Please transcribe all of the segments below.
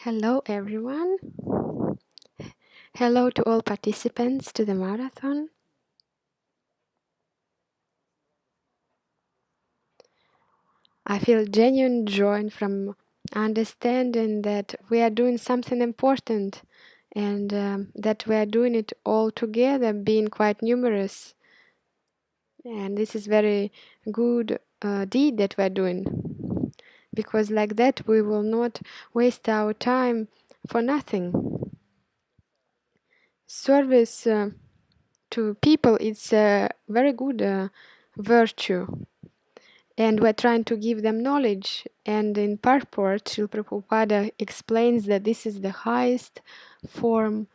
Hello everyone. Hello to all participants to the marathon. I feel genuine joy from understanding that we are doing something important and that we are doing it all together, being quite numerous. And this is very good deed that we are doing, because like that we will not waste our time for nothing. Service to people is a very good virtue, and we're trying to give them knowledge. And in purport, Sheila Prabhupada explains that this is the highest form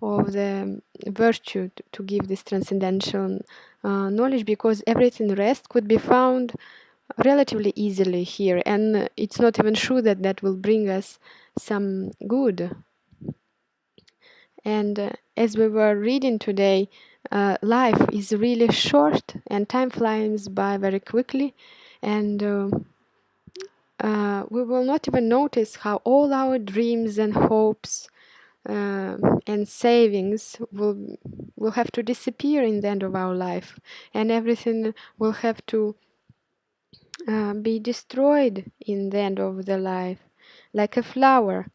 of the virtue to give this transcendental knowledge, because everything rest could be found relatively easily here, and it's not even sure that that will bring us some good. And as we were reading today, life is really short and time flies by very quickly, and we will not even notice how all our dreams and hopes and savings will have to disappear in the end of our life, and everything will have to be destroyed in the end of the life, like a flower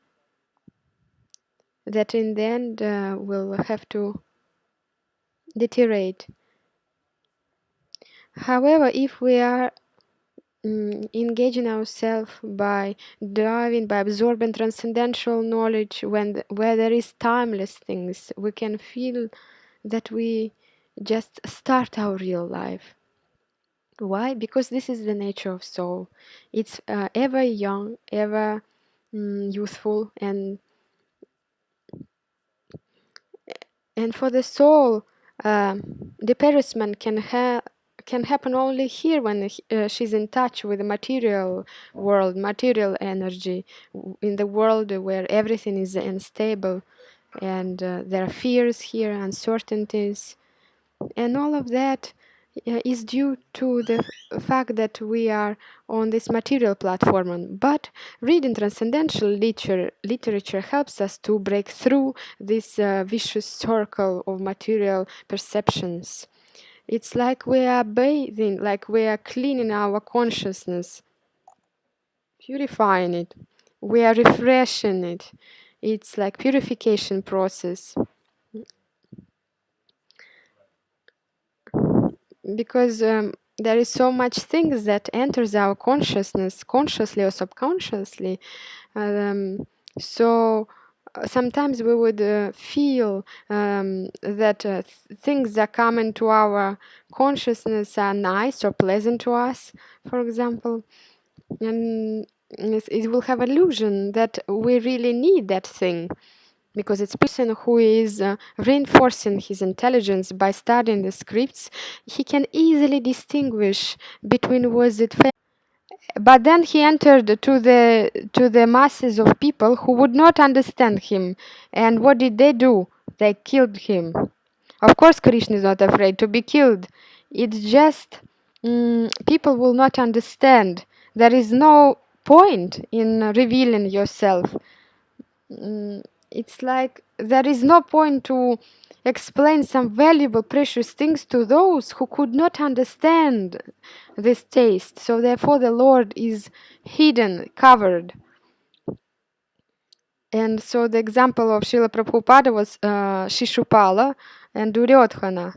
that in the end will have to deteriorate. However, if we are engaging ourselves by diving, by absorbing transcendental knowledge, where there is timeless things, we can feel that we just start our real life. Why? Because this is the nature of soul. It's ever young, ever youthful, and for the soul, deperishment can happen only here when she's in touch with the material world, material energy, in the world where everything is unstable, and there are fears here, uncertainties, and all of that is due to the fact that we are on this material platform. But reading transcendental literature helps us to break through this vicious circle of material perceptions. It's like we are bathing, like we are cleaning our consciousness, purifying it. We are refreshing it. It's like purification process. Because there is so much things that enters our consciousness, consciously or subconsciously. So sometimes we would feel that things that come into our consciousness are nice or pleasant to us, for example, and it will have illusion that we really need that thing, because it's a person who is reinforcing his intelligence by studying the scripts. He can easily distinguish between was it fair. But then he entered to the masses of people who would not understand him, and what did they do? They killed him. Of course, Krishna is not afraid to be killed. It's just people will not understand. There is no point in revealing yourself. It's like there is no point to explain some valuable, precious things to those who could not understand this taste. So therefore the Lord is hidden, covered. And so the example of Srila Prabhupada was Shishupala and Duryodhana.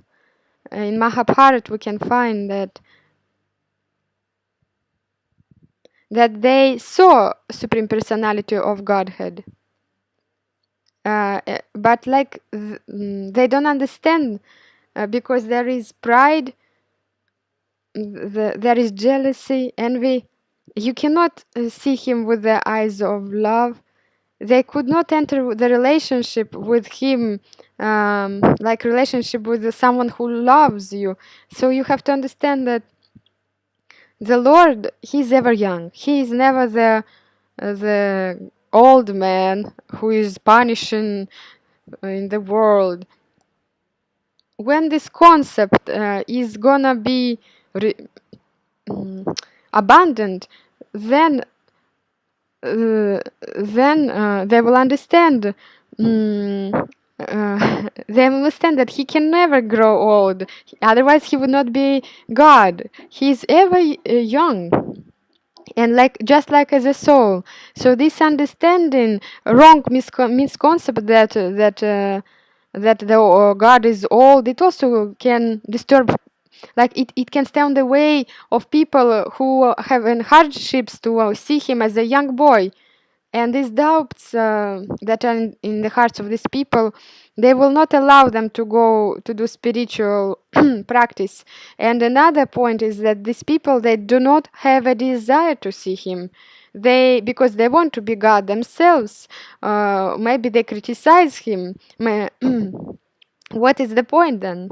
In Mahabharata we can find that they saw Supreme Personality of Godhead. But like they don't understand, because there is pride, there is jealousy, envy. You cannot see him with the eyes of love. They could not enter the relationship with him like relationship with someone who loves you. So you have to understand that the Lord, he's ever young. He is never the old man who is punishing in the world. When this concept is gonna be abandoned, then then they will understand. mm, they will understand that he can never grow old. Otherwise, he would not be God. He is ever young, and like just like as a soul. So this understanding, wrong misconcept that the God is old, it also can disturb, like it can stand in the way of people who have in hardships to see him as a young boy. And these doubts that are in the hearts of these people, they will not allow them to go to do spiritual practice. And another point is that these people, they do not have a desire to see him. They, because they want to be God themselves, maybe they criticize him. What is the point then?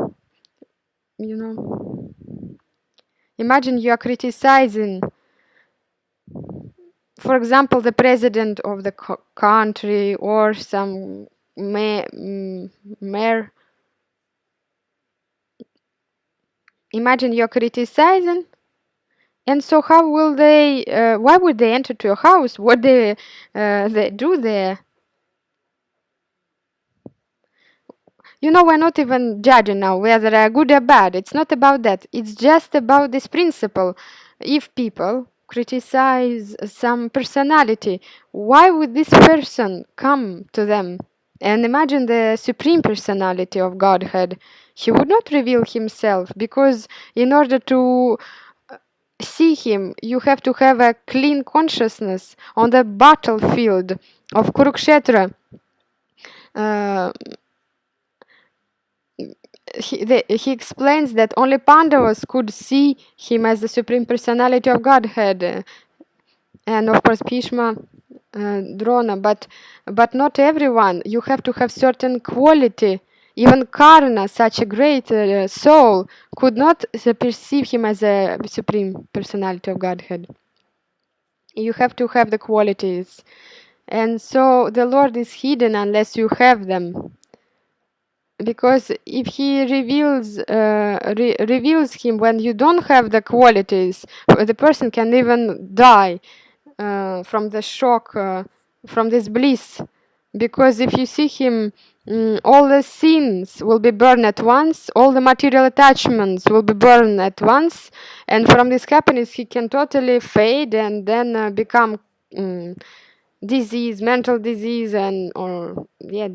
You know, imagine you are criticizing, for example, the president of the country, or some mayor. Imagine you're criticizing, and so how will they? Why would they enter to your house? What they do there? You know, we're not even judging now whether they're good or bad. It's not about that. It's just about this principle. If people criticize some personality, why would this person come to them? And imagine the supreme personality of Godhead. He would not reveal himself, because in order to see him, you have to have a clean consciousness on the battlefield of Kurukshetra. Uh, he explains that only Pandavas could see him as the supreme personality of Godhead, and of course Bhishma, Drona, but not everyone. You have to have certain quality. Even Karna, such a great soul, could not perceive him as a supreme personality of Godhead. You have to have the qualities, and so the Lord is hidden unless you have them. Because if he reveals him when you don't have the qualities, the person can even die from the shock, from this bliss. Because if you see him, all the sins will be burned at once, all the material attachments will be burned at once, and from this happiness he can totally fade, and then become disease, mental disease, and or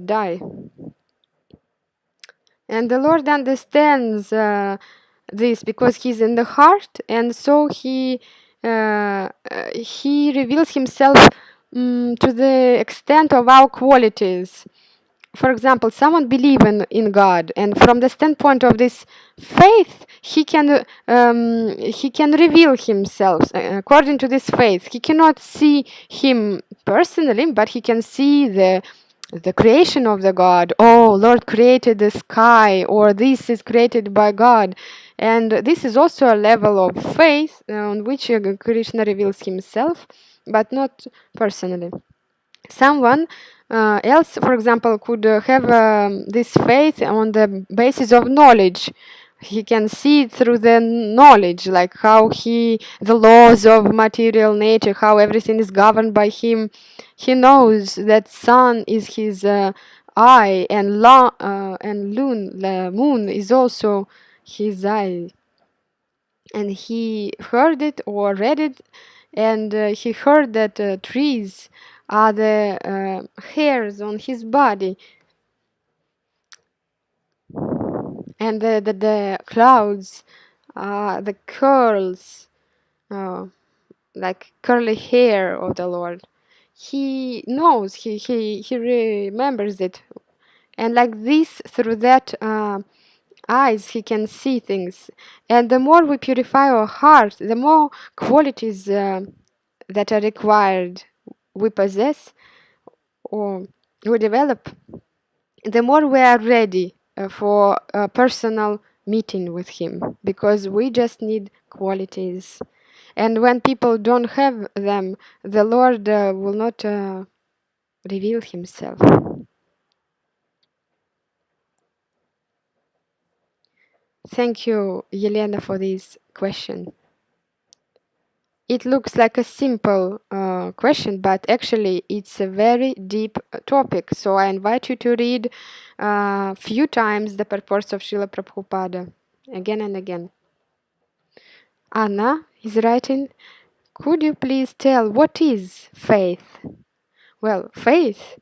die. And the Lord understands this, because He's in the heart, and so He reveals Himself to the extent of our qualities. For example, someone believes in God, and from the standpoint of this faith, he can reveal himself according to this faith. He cannot see him personally, but he can see the creation of the God. Oh, Lord created the sky, or this is created by God. And this is also a level of faith on which Krishna reveals himself, but not personally. Someone else, for example, could have this faith on the basis of knowledge. He can see through the knowledge, like how the laws of material nature, how everything is governed by him. He knows that sun is his eye, and the moon is also his eye. And he heard it or read it, and he heard that trees are the hairs on his body, and the clouds are the curls, uh, like curly hair of the Lord. He knows, he remembers it, and like this, through that eyes, he can see things. And the more we purify our heart, the more qualities that are required we possess or we develop, the more we are ready for a personal meeting with him, because we just need qualities. And when people don't have them, the Lord will not reveal himself. Thank you, Yelena, for this question. it looks like a simple question, but actually it's a very deep topic. So I invite you to read a few times the purports of Sheila Prabhupada, again and again. Anna is writing, could you please tell what is faith? Well, faith,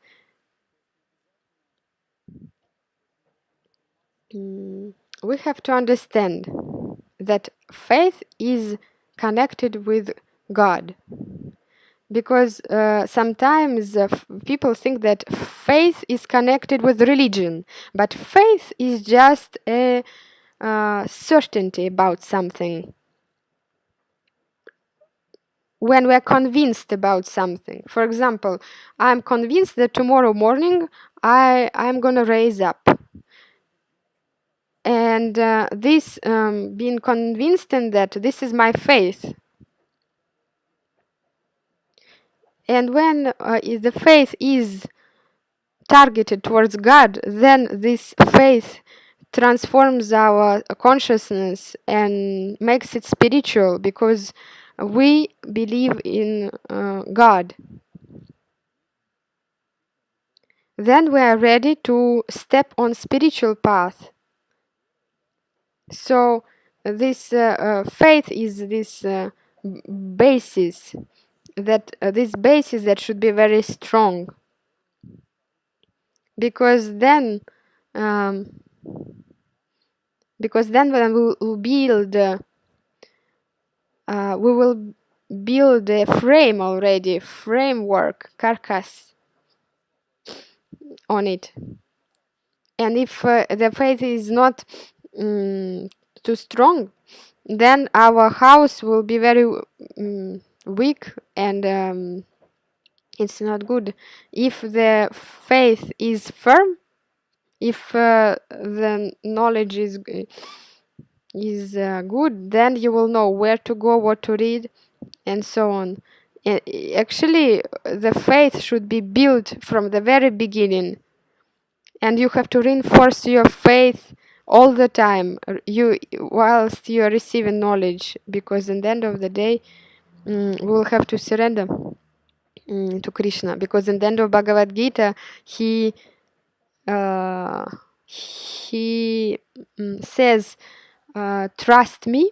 we have to understand that faith is connected with God. Because sometimes people think that faith is connected with religion, but faith is just a certainty about something. When we're convinced about something, for example, I'm convinced that tomorrow morning I'm gonna raise up, and this being convinced in that, this is my faith. And when the faith is targeted towards God, then this faith transforms our consciousness and makes it spiritual, because we believe in God. Then we are ready to step on spiritual path. So this faith is this basis that should be very strong, because then um, when we will build a framework, carcass on it. And if the faith is not too strong, then our house will be very weak, and it's not good. If the faith is firm, if the knowledge is good, then you will know where to go, what to read, and so on. Actually, the faith should be built from the very beginning, and you have to reinforce your faith all the time, whilst you are receiving knowledge, because in the end of the day, we will have to surrender to Krishna, because in the end of Bhagavad Gita, he says, trust me.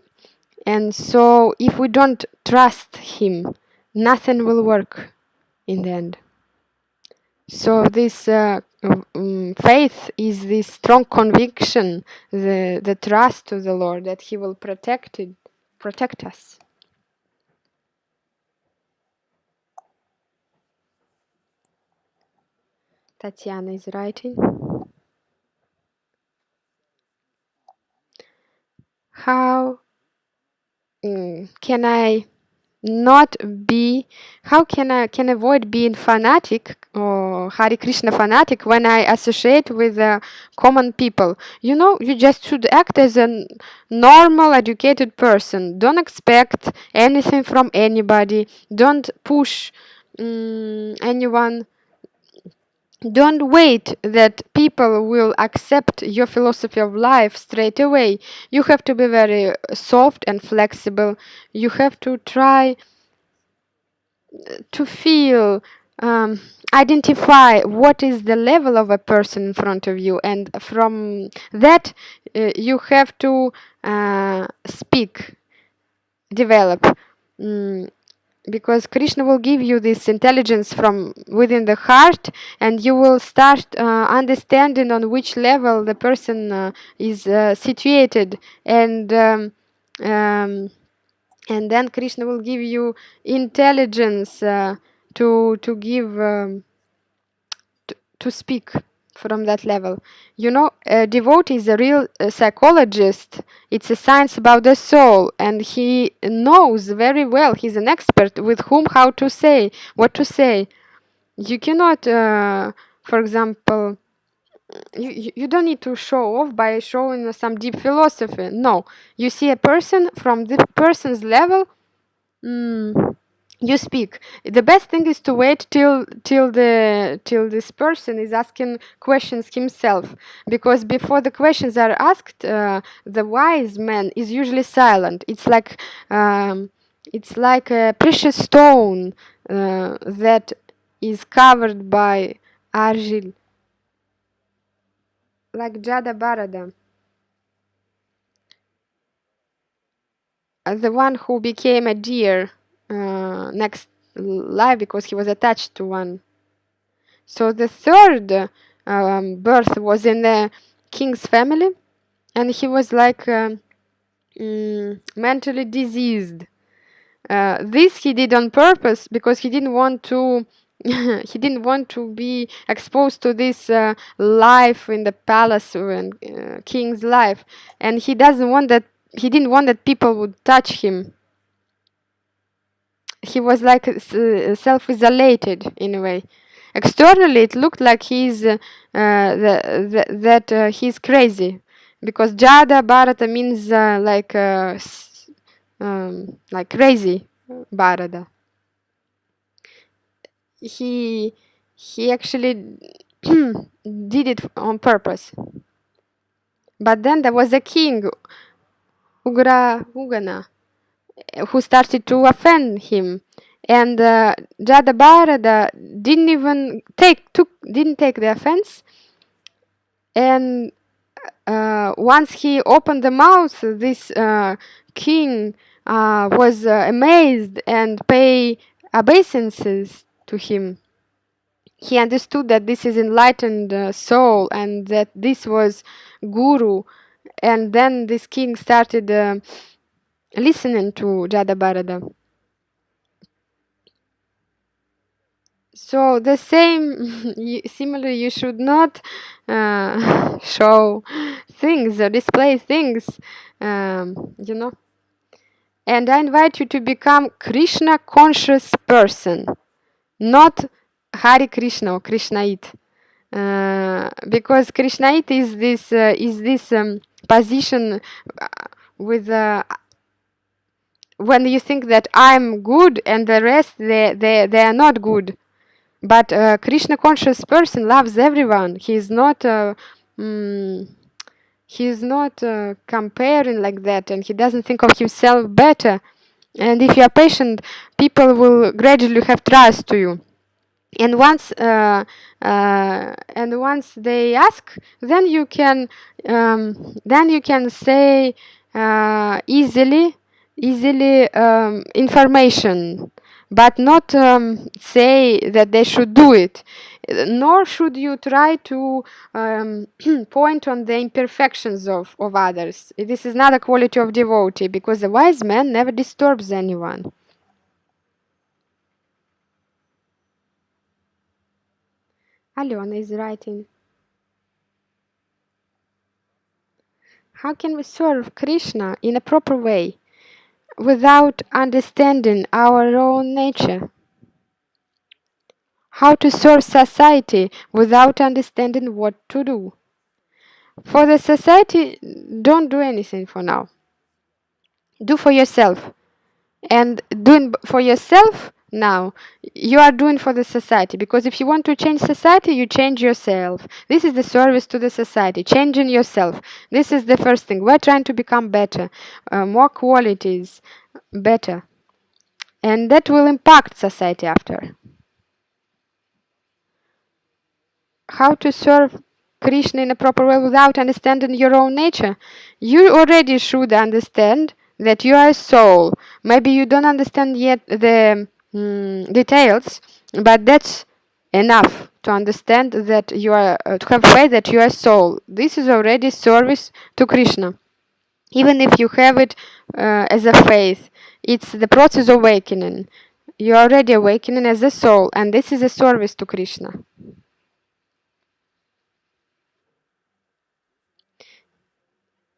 And so if we don't trust him, nothing will work in the end. So this faith is this strong conviction, the trust to the Lord that he will protect us. Tatiana is writing. How can I avoid being fanatic or Hare Krishna fanatic when I associate with common people? You just should act as a normal, educated person. Don't expect anything from anybody. Don't push anyone. Don't wait that people will accept your philosophy of life straight away. You have to be very soft and flexible. You have to try to feel, identify what is the level of a person in front of you, and from that you have to speak, develop. Because Krishna will give you this intelligence from within the heart, and you will start understanding on which level the person is situated, and then Krishna will give you intelligence to give to speak from that level. A devotee is a real psychologist. It's a science about the soul, and he knows very well. He's an expert with whom how to say, what to say. You cannot, for example, you don't need to show off by showing some deep philosophy. No, you see a person from the person's level. You speak. The best thing is to wait till this person is asking questions himself, because before the questions are asked, the wise man is usually silent. It's like It's like a precious stone that is covered by argil, like Jada Barada, the one who became a deer next life because he was attached to one. So the third birth was in the king's family, and he was like mentally diseased. This he did on purpose because he didn't want to he didn't want to be exposed to this life in the palace and king's life, and he didn't want that people would touch him. He was like self-isolated in a way. Externally, it looked like he's crazy, because Jada Bharata means like crazy Bharata. He actually did it on purpose. But then there was a king, Ugana, who started to offend him, and Jada Bharata didn't take the offense, and once he opened the mouth, this king was amazed and pay obeisances to him. He understood that this is enlightened soul and that this was guru, and then this king started listening to Jada Bharata. So the same, similarly, you should not show things or display things, you know. And I invite you to become Krishna conscious person, not Hare Krishna or Krishnait, because Krishnait is this position with when you think that I'm good and the rest they are not good. But a Krishna conscious person loves everyone. He's not comparing like that, and he doesn't think of himself better. And if you are patient, people will gradually have trust to you. And once they ask, then you can say easily information, but not say that they should do it. Nor should you try to point on the imperfections of others. This is not a quality of devotee, because a wise man never disturbs anyone. Alyona is writing. How can we serve Krishna in a proper way without understanding our own nature? How to serve society without understanding what to do? For the society, don't do anything for now. Do for yourself. And doing for yourself now, you are doing for the society, because if you want to change society, you change yourself. This is the service to the society, changing yourself. This is the first thing. We're trying to become better, more qualities, better, and that will impact society after. How to serve Krishna in a proper way without understanding your own nature? You already should understand that you are a soul. Maybe you don't understand yet the details, but that's enough to understand that you are, to have faith that you are a soul. This is already service to Krishna. Even if you have it as a faith, it's the process of awakening. You are already awakening as a soul, and this is a service to Krishna.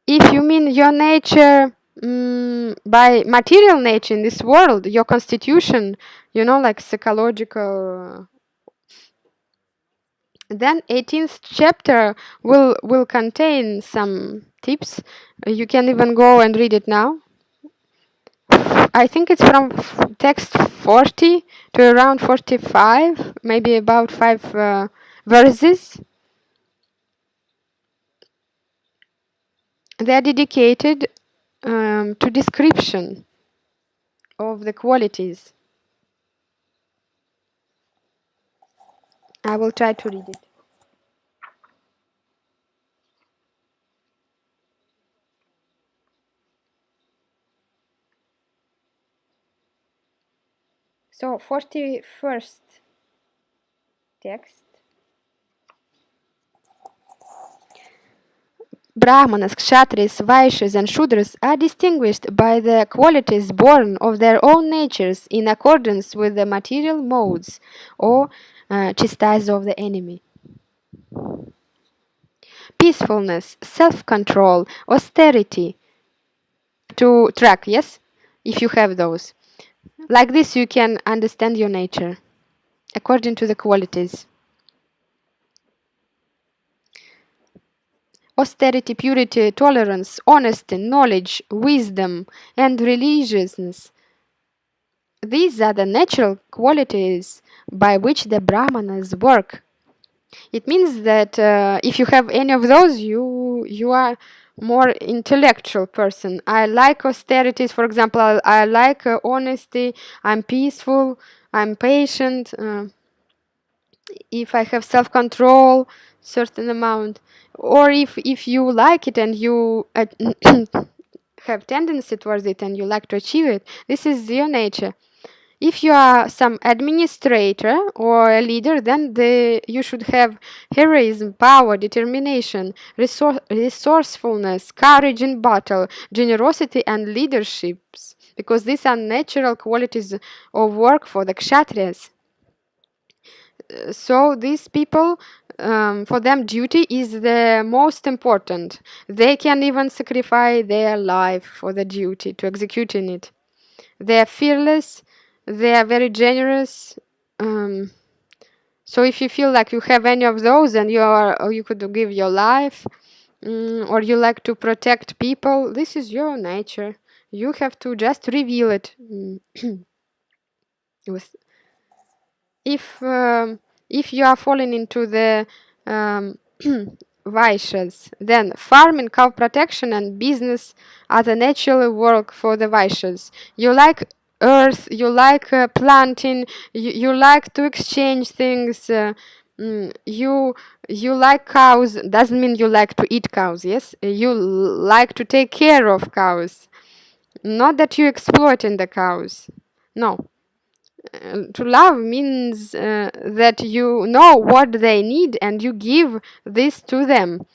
If you mean your nature by material nature in this world, your constitution, like psychological, then 18th chapter will contain some tips. You can even go and read it now. I think it's from text 40 to around 45, maybe about 5 verses. They are dedicated to description of the qualities. I will try to read it. So, 41st text. Brahmanas, Kshatriyas, Vaishyas, and Shudras are distinguished by the qualities born of their own natures in accordance with the material modes or chastise of the enemy. Peacefulness, self-control, austerity to track, yes? If you have those. Like this you can understand your nature according to the qualities. Austerity, purity, tolerance, honesty, knowledge, wisdom, and religiousness. These are the natural qualities by which the Brahmanas work. It means that if you have any of those, you are more intellectual person. I like austerities, for example. I like honesty. I'm peaceful. I'm patient. If I have self-control, certain amount, or if you like it and you have tendency towards it and you like to achieve it, this is your nature. If you are some administrator or a leader, then you should have heroism, power, determination, resourcefulness, courage in battle, generosity, and leaderships, because these are natural qualities of work for the kshatriyas. So these people, for them, duty is the most important. They can even sacrifice their life for the duty to executing it. They are fearless. They are very generous. So if you feel like you have any of those and or you could give your life, or you like to protect people, this is your nature. You have to just reveal it. with if you are falling into the Vaishyas, then farming, cow protection, and business are the natural work for the Vaishyas. You like earth, you like planting, you like to exchange things. You like cows. Doesn't mean you like to eat cows. Yes, you like to take care of cows. Not that you exploiting the cows. No, to love means that you know what they need and you give this to them.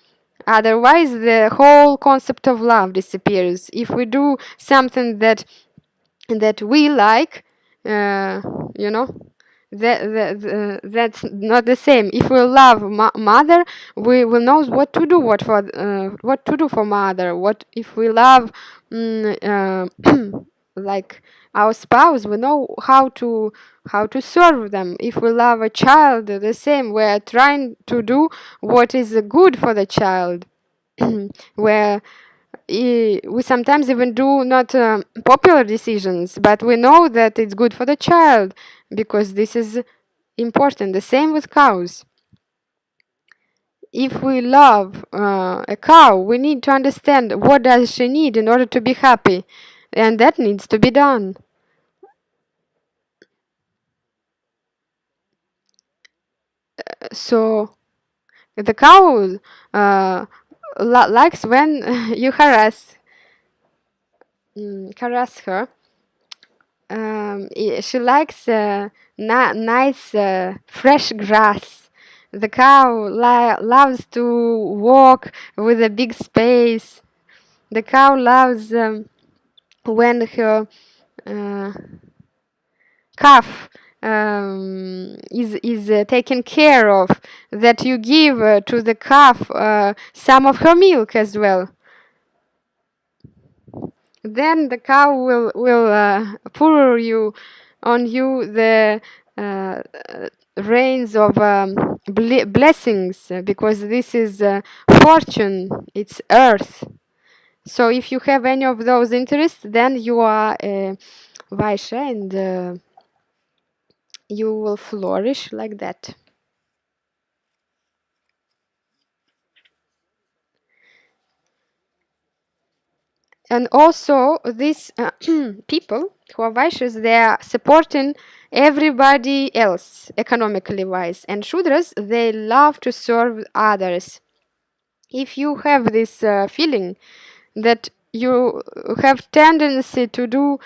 Otherwise, the whole concept of love disappears. If we do something that we like, you know, that's not the same. If we love mother, we will know what to do, what to do for mother. What if we love like our spouse, we know how to serve them. If we love a child, the same. We are trying to do what is good for the child. Where we sometimes even do not popular decisions, but we know that it's good for the child because this is important. The same with cows. If we love a cow, we need to understand what does she need in order to be happy, and that needs to be done. So the cow likes when you harass her. She likes nice fresh grass. The cow loves to walk with a big space. The cow loves when her uh, calf is taken care of. That you give to the calf some of her milk as well. Then the cow will pour on you the uh, rains of blessings, because this is fortune, it's earth. So if you have any of those interests, then you are a Vaishya, and you will flourish like that. And also, these people who are Vaishyas, they are supporting everybody else economically wise. And Shudras, they love to serve others. If you have this feeling that you have tendency to do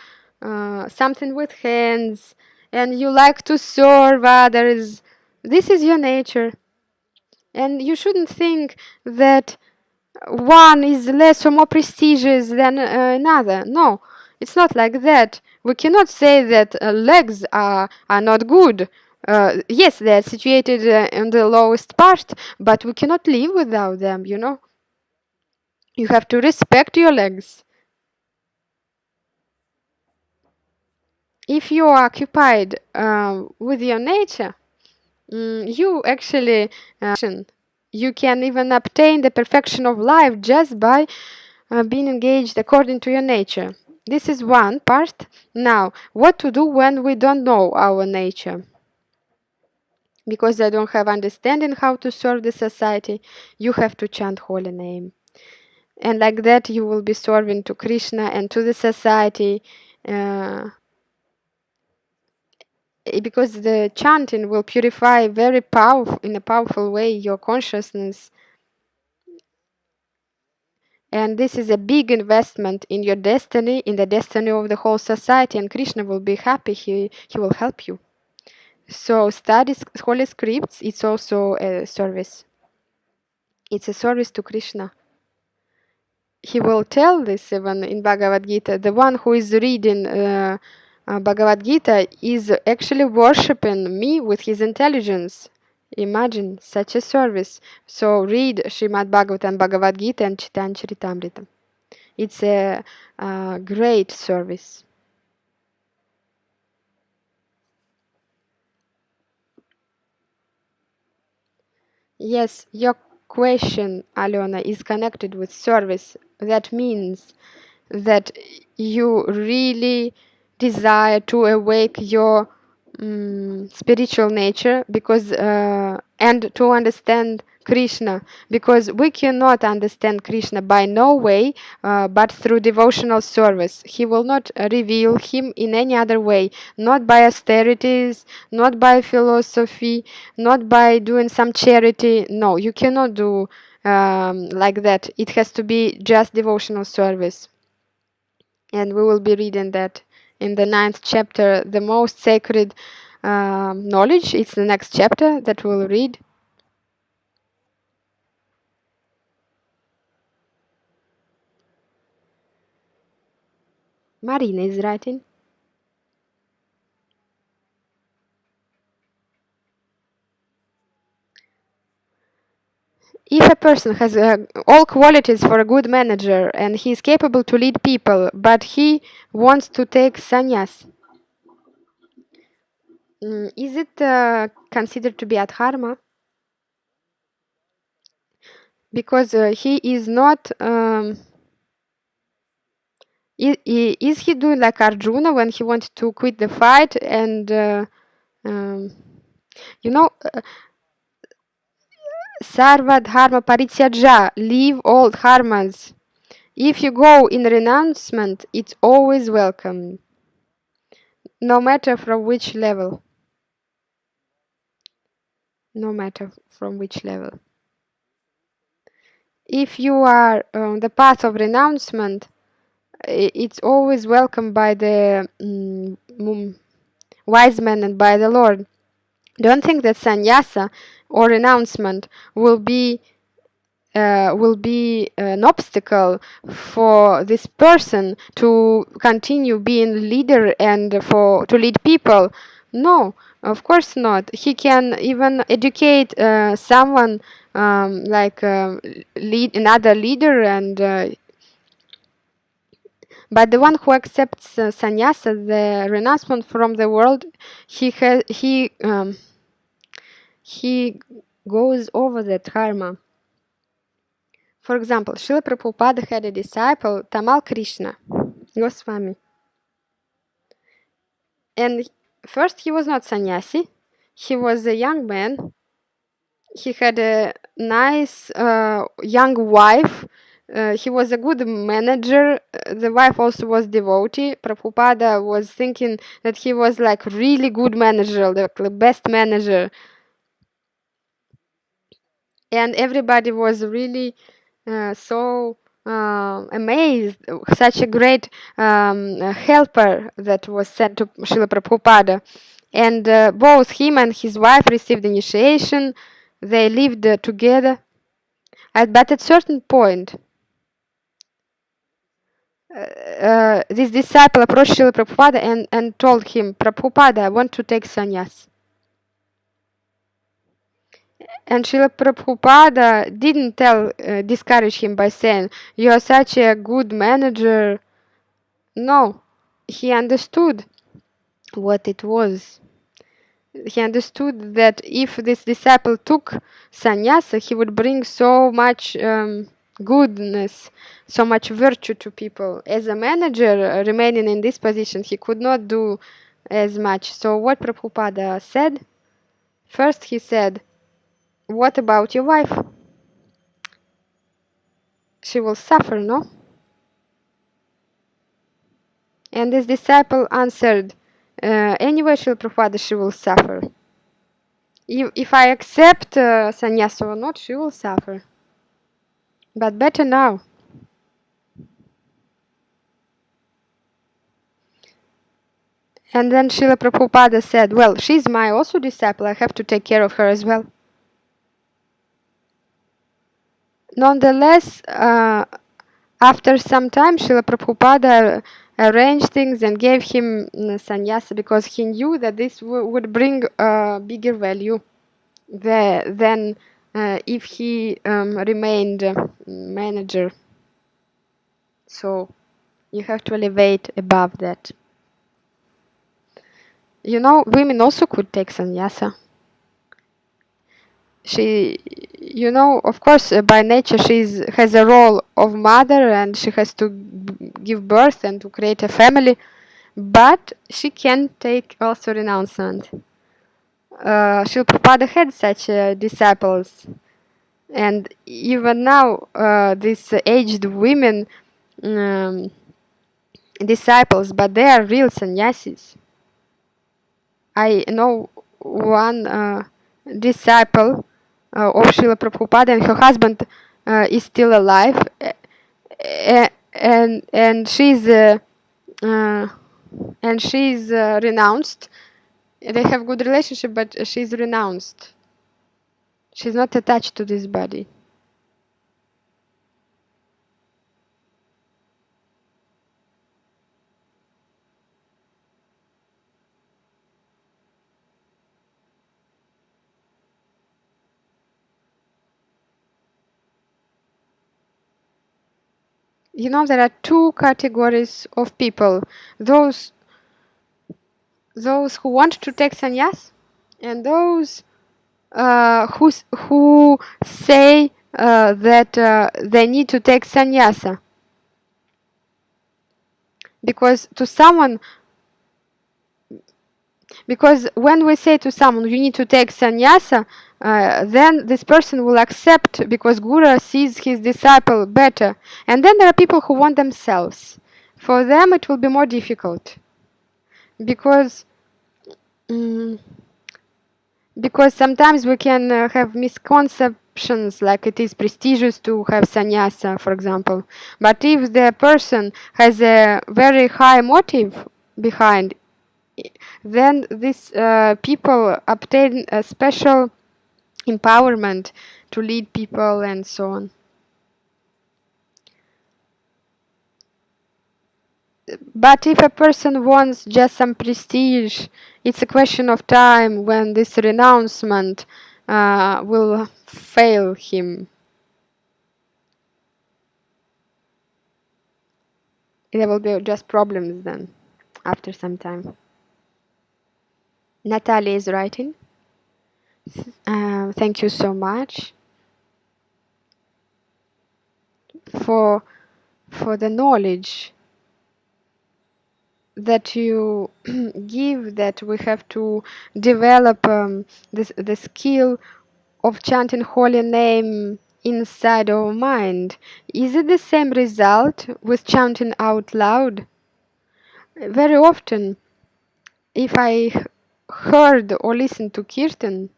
something with hands and you like to serve others, this is your nature. And you shouldn't think that one is less or more prestigious than another. No, it's not like that. We cannot say that legs are not good. Yes, they are situated in the lowest part, but we cannot live without them, you know. You have to respect your legs. If you are occupied with your nature, you actually you can even obtain the perfection of life just by being engaged according to your nature. This is one part. Now, what to do when we don't know our nature? Because I don't have understanding how to serve the society, you have to chant holy name. And like that you will be serving to Krishna and to the society. Because the chanting will purify very powerful in a powerful way your consciousness, and this is a big investment in your destiny, in the destiny of the whole society, and Krishna will be happy. He will help you. So study holy scripts. It's also a service. It's a service to Krishna. He will tell this even in Bhagavad Gita. The one who is reading Bhagavad Gita is actually worshipping me with his intelligence. Imagine such a service. So read Srimad Bhagavatam, Bhagavad Gita and Chaitanya Charitamrita. It's a great service. Yes, your question, Alena, is connected with service. That means that you really desire to awake your spiritual nature, because and to understand Krishna, because we cannot understand Krishna by no way but through devotional service. He will not reveal him in any other way, not by austerities, not by philosophy, not by doing some charity. No, you cannot do like that. It has to be just devotional service. And we will be reading that in the 9th chapter, the most sacred knowledge. It's the next chapter that we'll read. Marina is writing. If a person has all qualities for a good manager and he is capable to lead people, but he wants to take sannyas, is it considered to be adharma? Because he is not. Is he doing like Arjuna when he wanted to quit the fight and um, you know, Sarva dharma parityaja, leave all dharmas. If you go in renouncement, it's always welcome, no matter from which level. No matter from which level. If you are on the path of renouncement, it's always welcomed by the wise men and by the Lord. Don't think that sannyasa or renouncement will be an obstacle for this person to continue being leader and to lead people. No, of course not. He can even educate someone like lead another leader, and but the one who accepts sannyasa, the renouncement from the world, he goes over the dharma. For example, Sheila Prabhupada had a disciple, Tamal Krishna Goswami. And first he was not sannyasi, he was a young man. He had a nice young wife he was a good manager. The wife also was devotee. Prabhupada was thinking that he was like really good manager, like the best manager, and everybody was really so amazed. Such a great helper that was sent to Srila Prabhupada. And both him and his wife received initiation. They lived together. But at certain point, this disciple approached Srila Prabhupada and told him, Prabhupada, I want to take sannyas. And Srila Prabhupada didn't discourage him by saying, you are such a good manager. No, he understood what it was. He understood that if this disciple took sannyasa, he would bring so much goodness, so much virtue to people. As a manager, remaining in this position, he could not do as much. So what Prabhupada said? First he said, what about your wife? She will suffer, no? And this disciple answered, anyway, Srila Prabhupada, she will suffer. If I accept sannyasa or not, she will suffer. But better now. And then Srila Prabhupada said, well, she's my also disciple, I have to take care of her as well. Nonetheless, after some time, Srila Prabhupada arranged things and gave him sannyasa because he knew that this would bring bigger value than if he remained manager. So you have to elevate above that. You know, women also could take sannyasa. She, you know, of course, by nature she has a role of mother and she has to give birth and to create a family, but she can take also renouncement. Srila Prabhupada had such disciples, and even now these aged women disciples, but they are real sannyasis. I know one disciple of Srila Prabhupada, and her husband is still alive, and she's renounced. They have good relationship, but she's renounced. She's not attached to this body. You know, there are two categories of people: those who want to take sannyas, and those who say that they need to take sannyasa. Because when we say to someone you need to take sannyasa, then this person will accept because Guru sees his disciple better. And then there are people who want themselves. For them it will be more difficult because sometimes we can have misconceptions, like it is prestigious to have sannyasa, for example. But if the person has a very high motive behind, then these people obtain a special empowerment to lead people and so on. But if a person wants just some prestige, it's a question of time when this renouncement will fail him. There will be just problems then, after some time. Natalia is writing. Thank you so much for the knowledge that you give, that we have to develop the skill of chanting holy name inside our mind. Is it the same result with chanting out loud? Very often, if I heard or listened to kirtan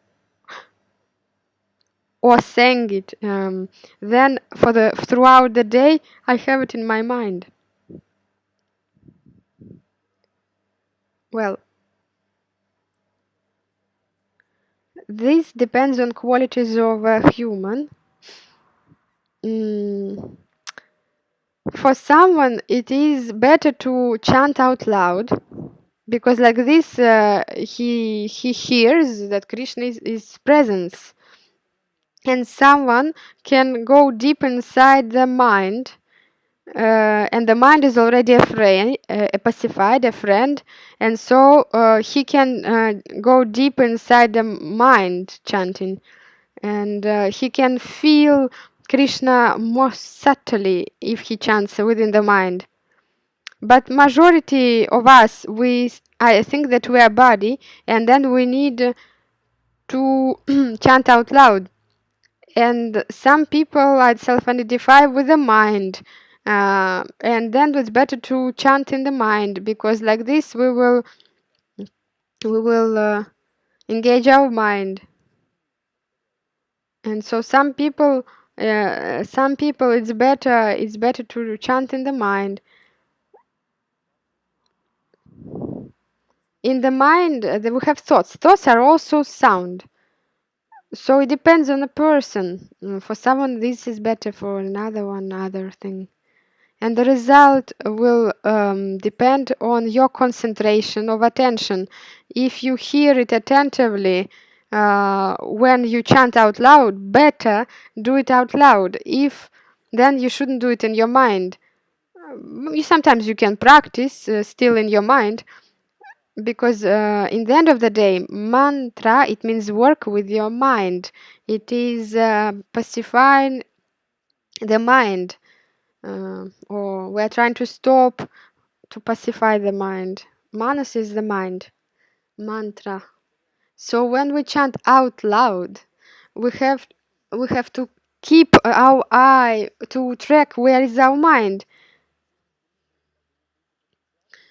or sang it, then throughout the day I have it in my mind. Well, this depends on qualities of a human. For someone, it is better to chant out loud, because like this he hears that Krishna is presence, and someone can go deep inside the mind, and the mind is already a friend, a pacified, a friend, and so he can go deep inside the mind chanting, and he can feel Krishna more subtly if he chants within the mind. But majority of us, I think that we are body, and then we need to chant out loud. And some people self-identify with the mind, and then it's better to chant in the mind, because like this we will engage our mind. And so some people it's better to chant in the mind. In the mind, we have thoughts. Thoughts are also sound. So it depends on the person. For someone this is better, for another one other thing. And the result will depend on your concentration of attention. If you hear it attentively when you chant out loud, better do it out loud. If then you shouldn't do it in your mind. Sometimes you can practice still in your mind, because in the end of the day, mantra, it means work with your mind. It is pacifying the mind, or we're trying to stop to pacify the mind. Manas is the mind, mantra. So when we chant out loud, we have to keep our eye to track where is our mind.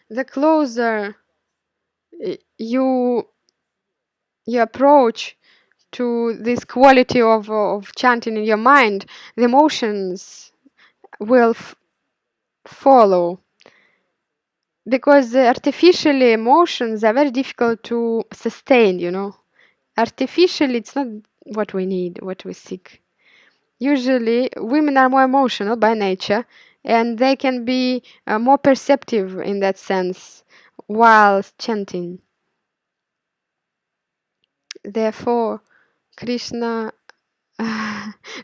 The closer you approach to this quality of chanting in your mind, the emotions will follow. Because artificially emotions are very difficult to sustain, Artificially, it's not what we need, what we seek. Usually, women are more emotional by nature, and they can be more perceptive in that sense while chanting. Therefore, Krishna,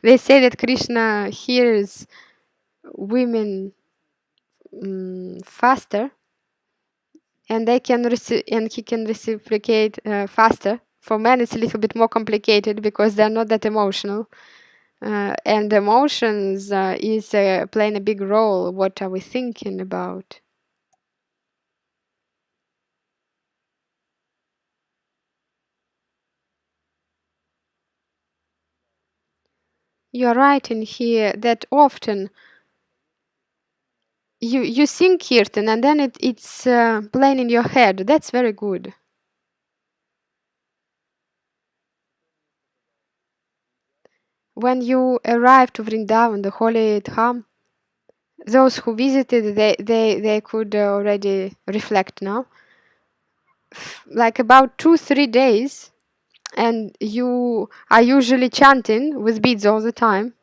they say that Krishna hears women faster, and he can reciprocate faster. For men, it's a little bit more complicated because they're not that emotional, and emotions is playing a big role. What are we thinking about? You're right in here that often you sing kirtan and then it's playing in your head. That's very good. When you arrive to Vrindavan, the holy Dham, those who visited, they could already reflect now. Like about 2-3 days, and you are usually chanting with beads all the time,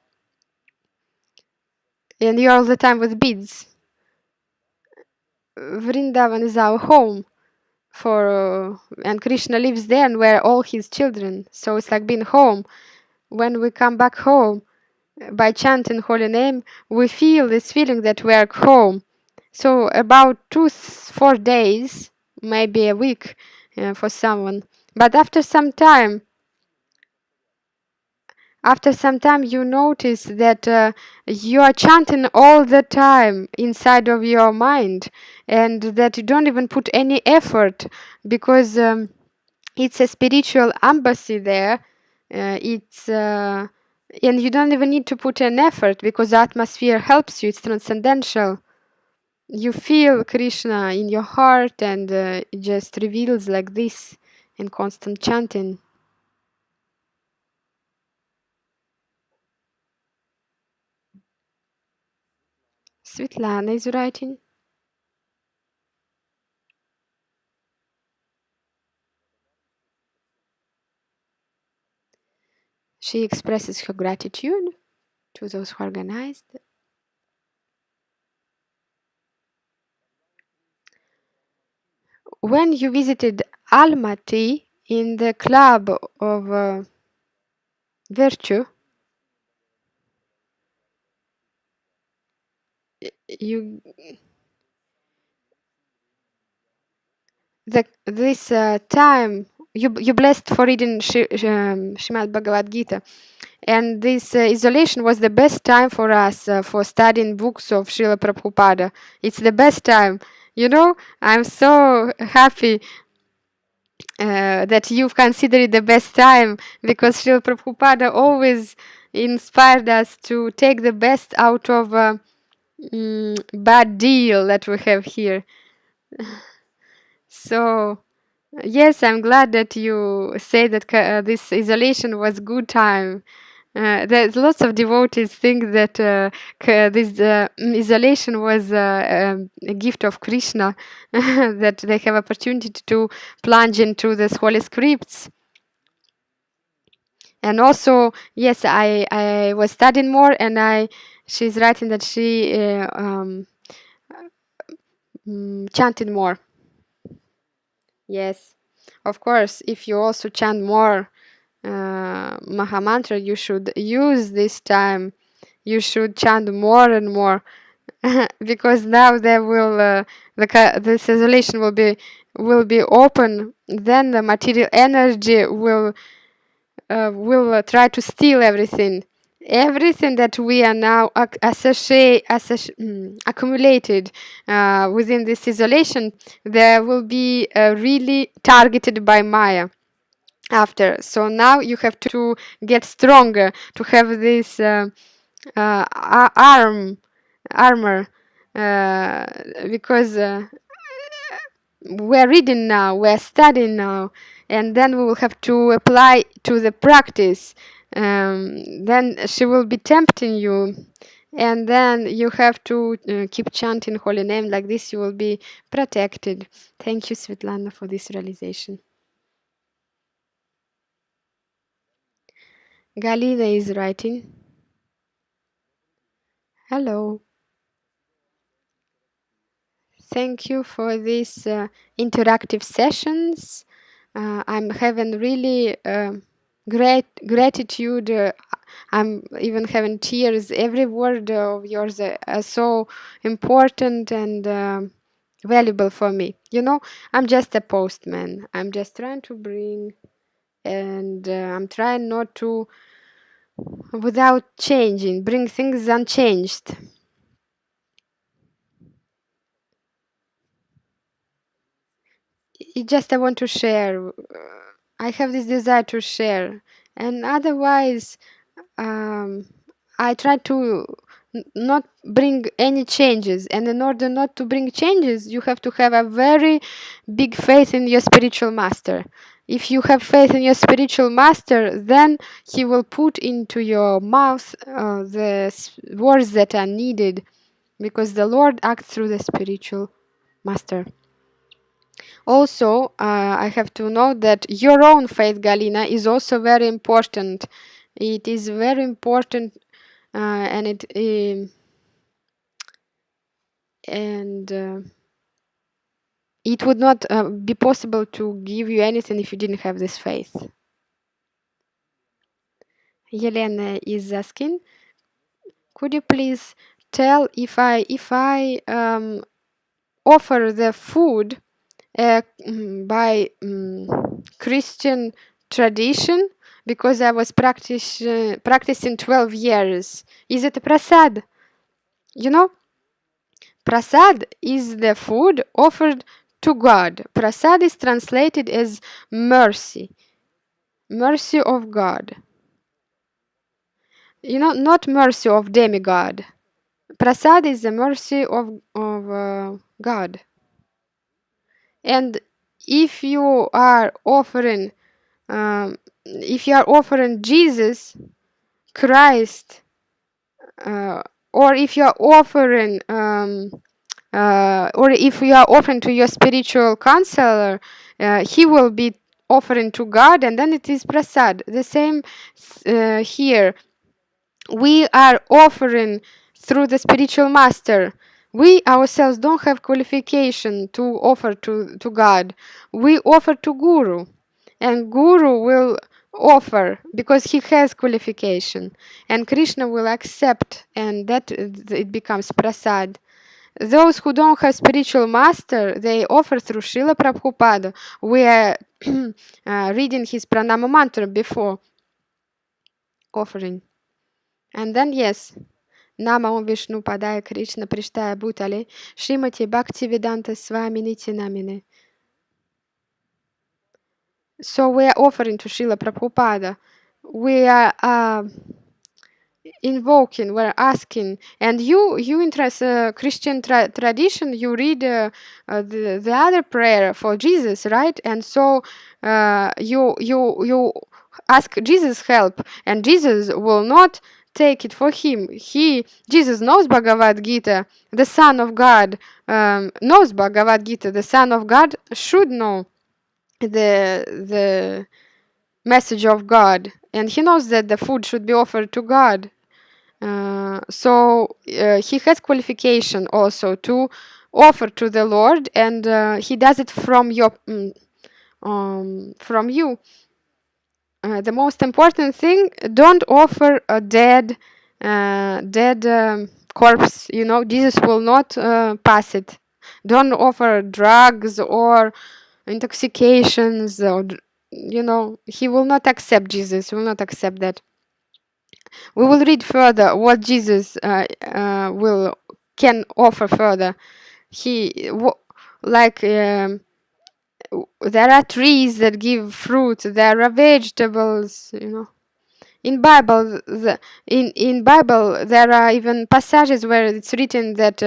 and you're all the time with beads. Vrindavan is our home and Krishna lives there and we're all his children. So it's like being home. When we come back home by chanting holy name, we feel this feeling that we're home. So about 2-4 days, maybe a week for someone. But after some time you notice that you are chanting all the time inside of your mind, and that you don't even put any effort, because it's a spiritual embassy there. It's And you don't even need to put an effort because the atmosphere helps you. It's transcendental. You feel Krishna in your heart, and it just reveals like this in constant chanting. Svetlana is writing. She expresses her gratitude to those who organized. When you visited Almaty in the club of virtue, you this time you blessed for reading Srimad Bhagavad Gita, and this isolation was the best time for us for studying books of Sheila Prabhupada. It's the best time. I'm so happy that you've considered it the best time, because Srila Prabhupada always inspired us to take the best out of a bad deal that we have here. So, yes, I'm glad that you say that this isolation was good time. There's lots of devotees think that this isolation was a gift of Krishna, that they have opportunity to plunge into these holy scripts. And also, yes, I was studying more, and she's writing that she chanted more. Yes, of course, if you also chant more Maha Mantra, you should use this time. You should chant more and more, because now there will this isolation will be open. Then the material energy will try to steal everything that we are now accumulated within this isolation. There will be really targeted by Maya after. So now you have to get stronger, to have this armor, because we're reading now, we're studying now, and then we will have to apply to the practice. Then she will be tempting you, and then you have to keep chanting holy name. Like this you will be protected. Thank you, Svetlana, for this realization. Galina is writing. Hello. Thank you for these interactive sessions. I'm having really great gratitude. I'm even having tears. Every word of yours are so important and valuable for me. I'm just a postman. I'm just trying to bring, and I'm trying not to, without changing, bring things unchanged. I want to share. I have this desire to share, and otherwise, um, I try to not bring any changes. And in order not to bring changes, you have to have a very big faith in your spiritual master. If you have faith in your spiritual master, then he will put into your mouth the words that are needed, because the Lord acts through the spiritual master. Also, I have to note that your own faith, Galina, is also very important. It is very important, and it would not be possible to give you anything if you didn't have this faith. Yelena is asking, could you please tell if I offer the food by Christian tradition, because I was practicing 12 years. Is it prasad? Prasad is the food offered to God. Prasad is translated as mercy, mercy of God. not mercy of demigod. Prasad is the mercy of God. And if you are offering, if you are offering Jesus Christ, or if you are offering, or if you are offering to your spiritual counselor, he will be offering to God, and then it is prasad. The same here. We are offering through the spiritual master. We ourselves don't have qualification to offer to God. We offer to Guru, and Guru will offer because he has qualification, and Krishna will accept, and that it becomes prasad. Those who don't have spiritual master, they offer through Sheila Prabhupada. We are reading his pranama mantra before offering. And then, yes, Nama Om Vishnu Padaya Krishna Prishtaya Bhutale Srimati Bhaktivedanta Swami Niti Namine. So we are offering to Srila Prabhupada. We are invoking, we're asking, and you in Christian tradition, you read the other prayer for Jesus, right? And so you ask Jesus help, and Jesus will not take it for him. Jesus knows Bhagavad Gita, the Son of God knows Bhagavad Gita. The Son of God should know the message of God, and he knows that the food should be offered to God. So he has qualification also to offer to the Lord, and he does it from from you. The most important thing: don't offer a dead corpse. Jesus will not pass it. Don't offer drugs or intoxications, or he will not accept. Jesus will not accept that. We will read further what Jesus will can offer further. He like there are trees that give fruit. There are vegetables. In Bible, in Bible, there are even passages where it's written that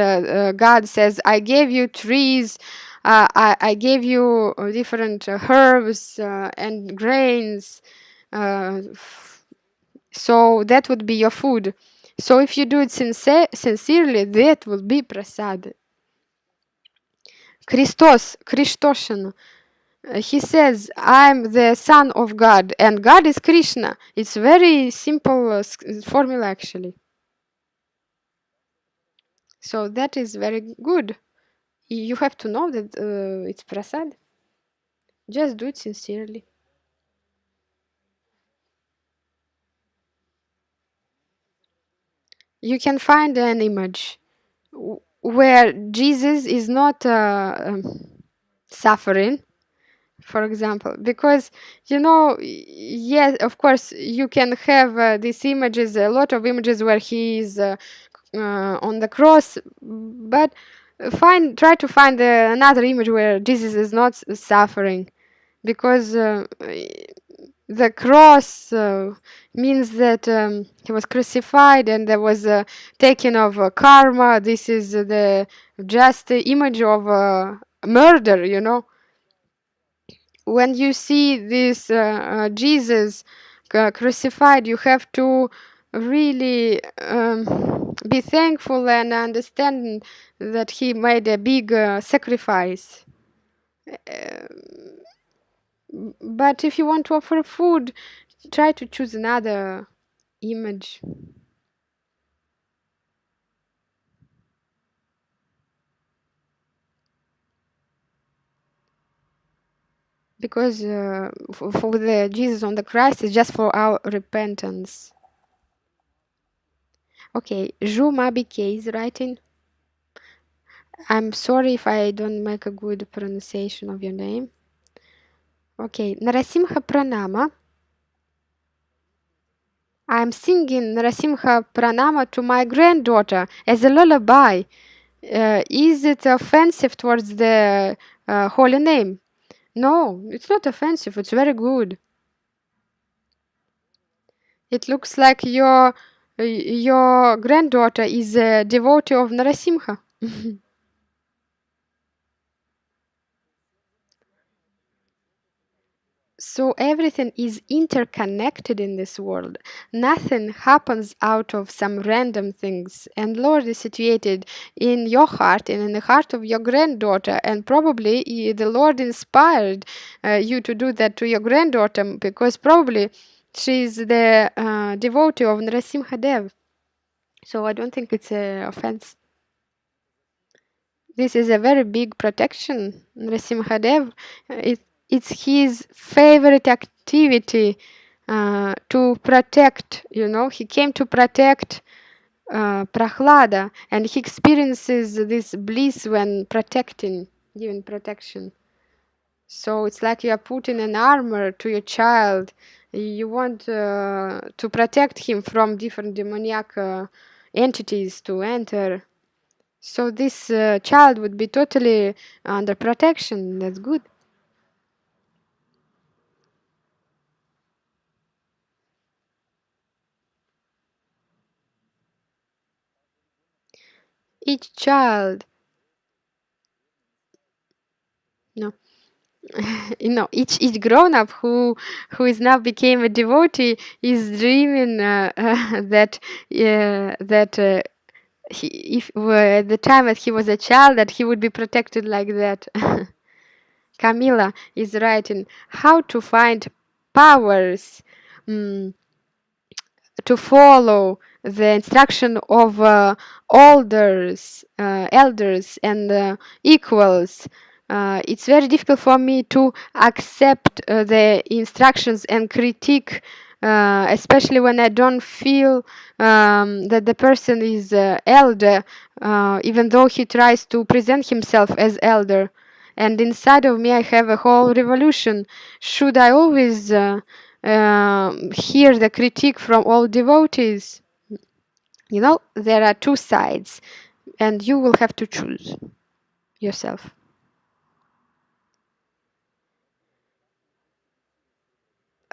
God says, "I gave you trees, I gave you different herbs and grains." Uh, So that would be your food. So if you do it sincerely, that will be prasad. Christoshan, he says, I'm the son of God, and God is Krishna. It's very simple formula, actually. So that is very good. You have to know that it's prasad. Just do it sincerely. You can find an image where Jesus is not suffering, for example, because yes, of course you can have these images, a lot of images where he is on the cross, but try to find another image where Jesus is not suffering, because the cross means that he was crucified, and there was a taking of karma. This is the just image of murder, when you see this Jesus crucified, you have to really be thankful and understand that he made a big sacrifice. But if you want to offer food, try to choose another image. Because for the Jesus on the Christ is just for our repentance. Okay, Ju Mabike is writing. I'm sorry if I don't make a good pronunciation of your name. Okay, Narasimha Pranama. I'm singing Narasimha Pranama to my granddaughter as a lullaby. Is it offensive towards the holy name? No, it's not offensive. It's very good. It looks like you're your granddaughter is a devotee of Narasimha. So everything is interconnected in this world. Nothing happens out of some random things. And Lord is situated in your heart and in the heart of your granddaughter. And probably the Lord inspired you to do that to your granddaughter, because probably she is the devotee of Narasimha Dev. So I don't think it's an offense. This is a very big protection. Narasimhadev, it's his favorite activity to protect, he came to protect Prahlada, and he experiences this bliss when protecting, giving protection. So it's like you are putting an armor to your child. You want to protect him from different demoniac entities to enter. So this child would be totally under protection. That's good. Each child, no, each grown up who is now became a devotee is dreaming that he, if at the time that he was a child, that he would be protected like that. Camila is writing how to find powers. Mm, to follow the instruction of elders and equals. It's very difficult for me to accept the instructions and critique, especially when I don't feel that the person is elder, even though he tries to present himself as elder. And inside of me, I have a whole revolution. Should I always hear the critique from all devotees? There are two sides, and you will have to choose yourself.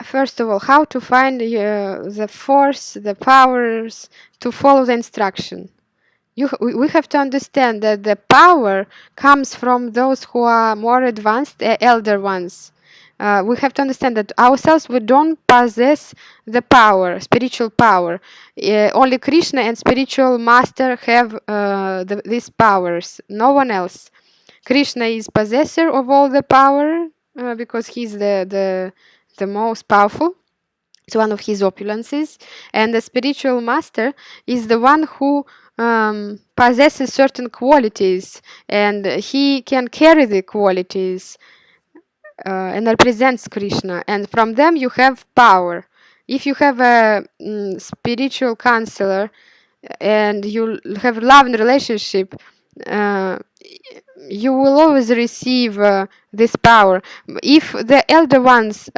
First of all, how to find the force, the powers to follow the instruction. We have to understand that the power comes from those who are more advanced, elder ones. We have to understand that ourselves, we don't possess the power, spiritual power. Only Krishna and spiritual master have these powers, no one else. Krishna is possessor of all the power because he's the most powerful. It's one of his opulences. And the spiritual master is the one who possesses certain qualities, and he can carry the qualities and represents Krishna. And from them you have power. If you have a spiritual counselor and you have love and relationship, you will always receive this power. If the elder ones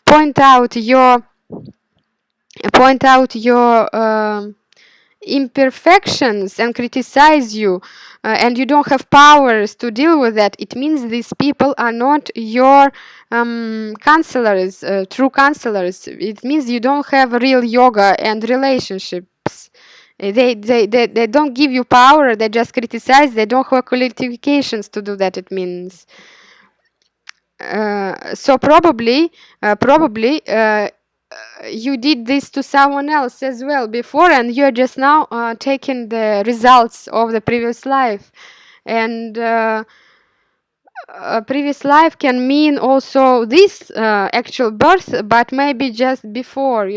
point out your imperfections and criticize you, and you don't have powers to deal with that, it means these people are not your counselors, true counselors. It means you don't have real yoga and relationships. They don't give you power, they just criticize, they don't have qualifications to do that, it means. So probably you did this to someone else as well before, and you're just now taking the results of the previous life. And previous life can mean also this actual birth, but maybe just before,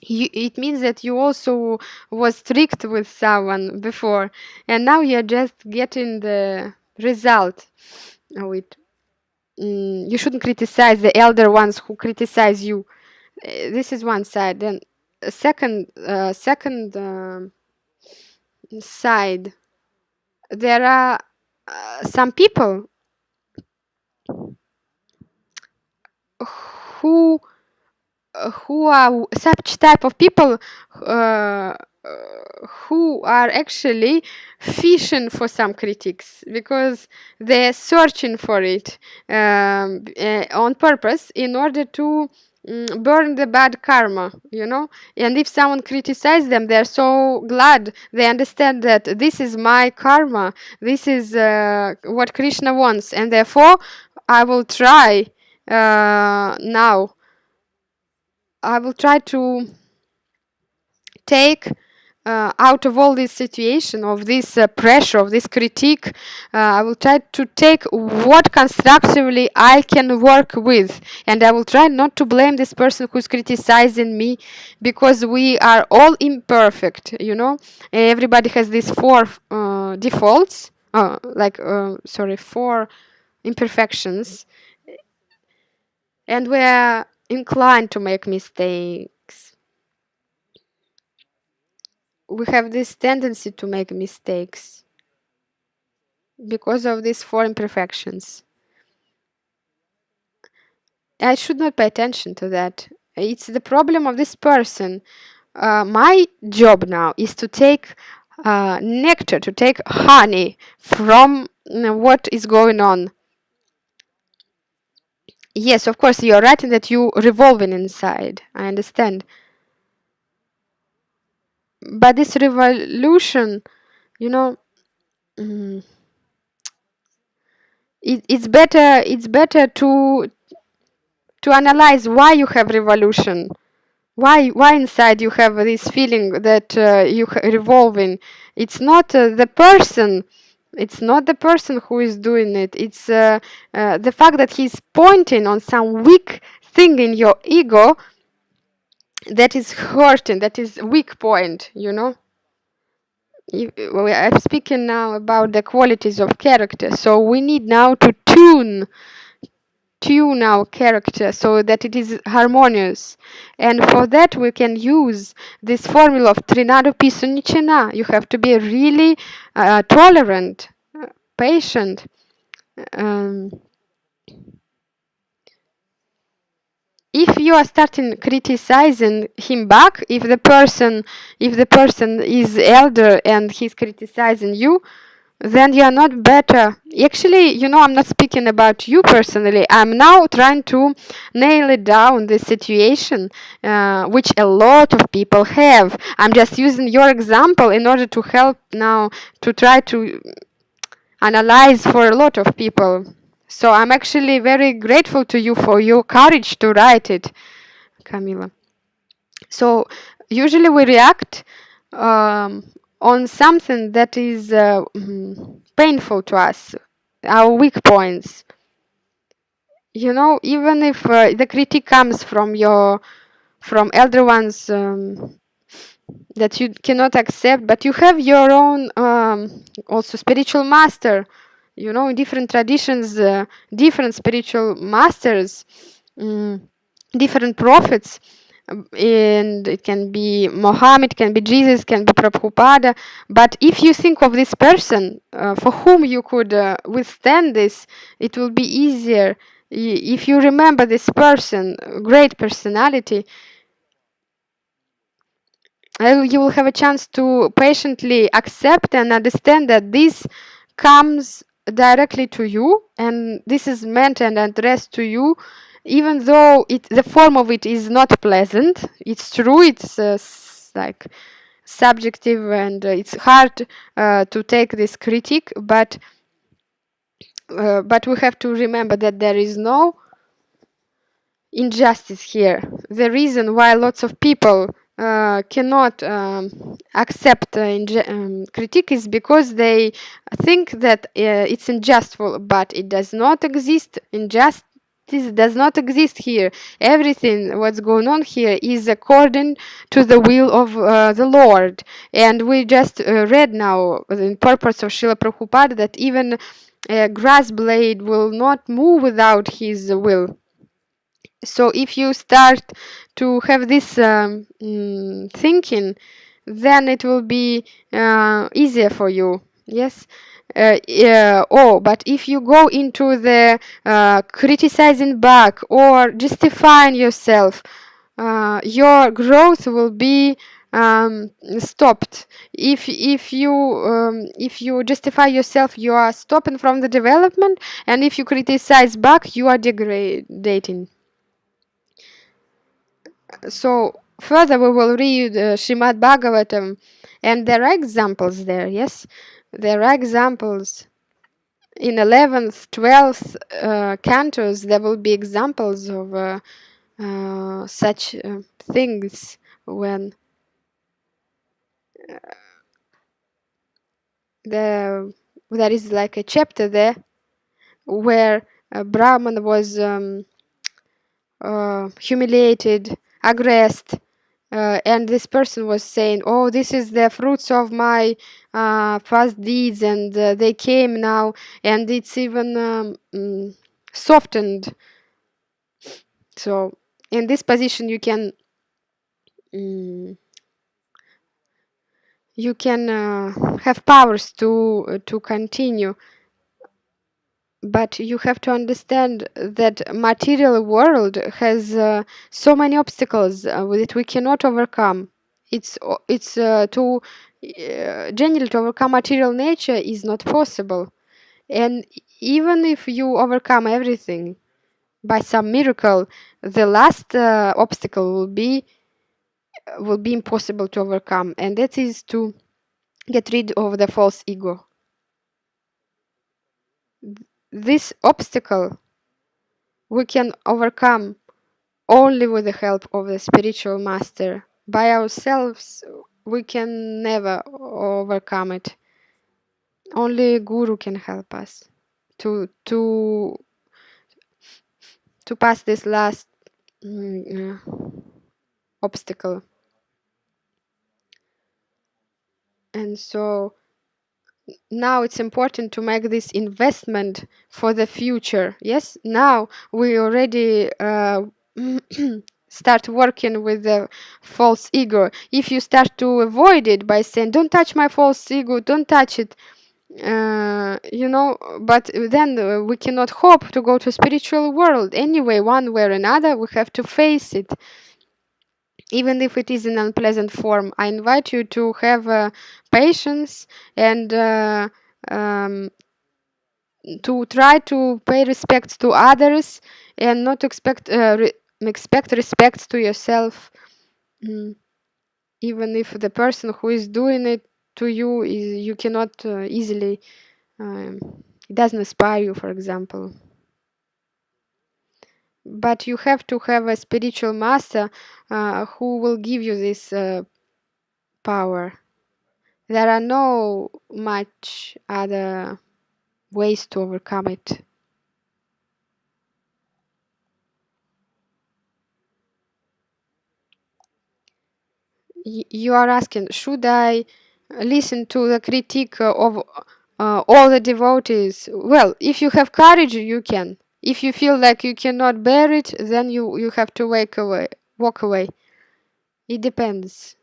it means that you also was strict with someone before, and now you're just getting the result of it. You shouldn't criticize the elder ones who criticize you. This is one side. Then second side, there are some people who are such type of people who are actually fishing for some critics, because they're searching for it on purpose in order to burn the bad karma, and if someone criticizes them, they're so glad. They understand that this is my karma, this is what Krishna wants, and therefore I will try now. I will try to take out of all this situation, of this pressure, of this critique, I will try to take what constructively I can work with, and I will try not to blame this person who's criticizing me, because we are all imperfect, everybody has these four defaults, four imperfections, and we are inclined to make mistakes. We have this tendency to make mistakes because of these four imperfections. I should not pay attention to that. It's the problem of this person. My job now is to take nectar, to take honey from what is going on. Yes, of course, you're right in that you revolving inside. I understand. But this revolution, mm, it's better to analyze why you have revolution, why inside you have this feeling that you revolving. It's not the person, who is doing it. It's the fact that he's pointing on some weak thing in your ego that is hurting, that is weak point. I'm speaking now about the qualities of character, so we need now to tune our character so that it is harmonious, and for that we can use this formula of Trinado Pisunichina. You have to be really tolerant, patient. um, if you are starting criticizing him back, if the person is elder and he's criticizing you, then you are not better. Actually, I'm not speaking about you personally. I'm now trying to nail it down, this situation, which a lot of people have. I'm just using your example in order to help now to try to analyze for a lot of people. So I'm actually very grateful to you for your courage to write it, Camila. So usually we react on something that is painful to us, our weak points. Even if the critique comes from elder ones that you cannot accept, but you have your own also spiritual master. In different traditions, different spiritual masters, different prophets. And it can be Mohammed, can be Jesus, can be Prabhupada. But if you think of this person for whom you could withstand this, it will be easier. If you remember this person, great personality, you will have a chance to patiently accept and understand that this comes directly to you, and this is meant and addressed to you, even though the form of it is not pleasant. It's true, it's like subjective, and it's hard to take this critique, but we have to remember that there is no injustice here. The reason why lots of people cannot accept critique is because they think that it's unjustful, but it does not exist. Injustice does not exist here. Everything what's going on here is according to the will of the Lord. And we just read now in purpose of Sheila Prabhupada that even a grass blade will not move without his will. So if you start to have this thinking, then it will be easier for you. Yes. But if you go into the criticizing back or justifying yourself, your growth will be stopped. If you justify yourself, you are stopping from the development, and if you criticize back, you are degrading. So further we will read Srimad Bhagavatam, and there are examples there. Yes, there are examples in 11th, 12th cantos. There will be examples of such things when there is like a chapter there where a Brahman was humiliated, aggressed, and this person was saying, "Oh, this is the fruits of my past deeds, and they came now, and it's even softened." So, in this position, mm, you can have powers to continue, but you have to understand that material world has so many obstacles that we cannot overcome. It's to generally to overcome material nature is not possible, and even if you overcome everything by some miracle, the last obstacle will be impossible to overcome, and that is to get rid of the false ego. This obstacle we can overcome only with the help of the spiritual master. By ourselves, we can never overcome it. Only Guru can help us to pass this last obstacle. And so now it's important to make this investment for the future. Yes, now we already start working with the false ego. If you start to avoid it by saying, "Don't touch my false ego, don't touch it," but then we cannot hope to go to spiritual world anyway. One way or another, we have to face it, even if it is in unpleasant form. I invite you to have patience and to try to pay respect to others and not expect respect to yourself, even if the person who is doing it to you is you cannot easily it doesn't inspire you, for example. But you have to have a spiritual master who will give you this power. There are no much other ways to overcome it. You are asking, should I listen to the critique of all the devotees? Well, if you have courage, you can. If you feel like you cannot bear it, then you have to walk away. It depends.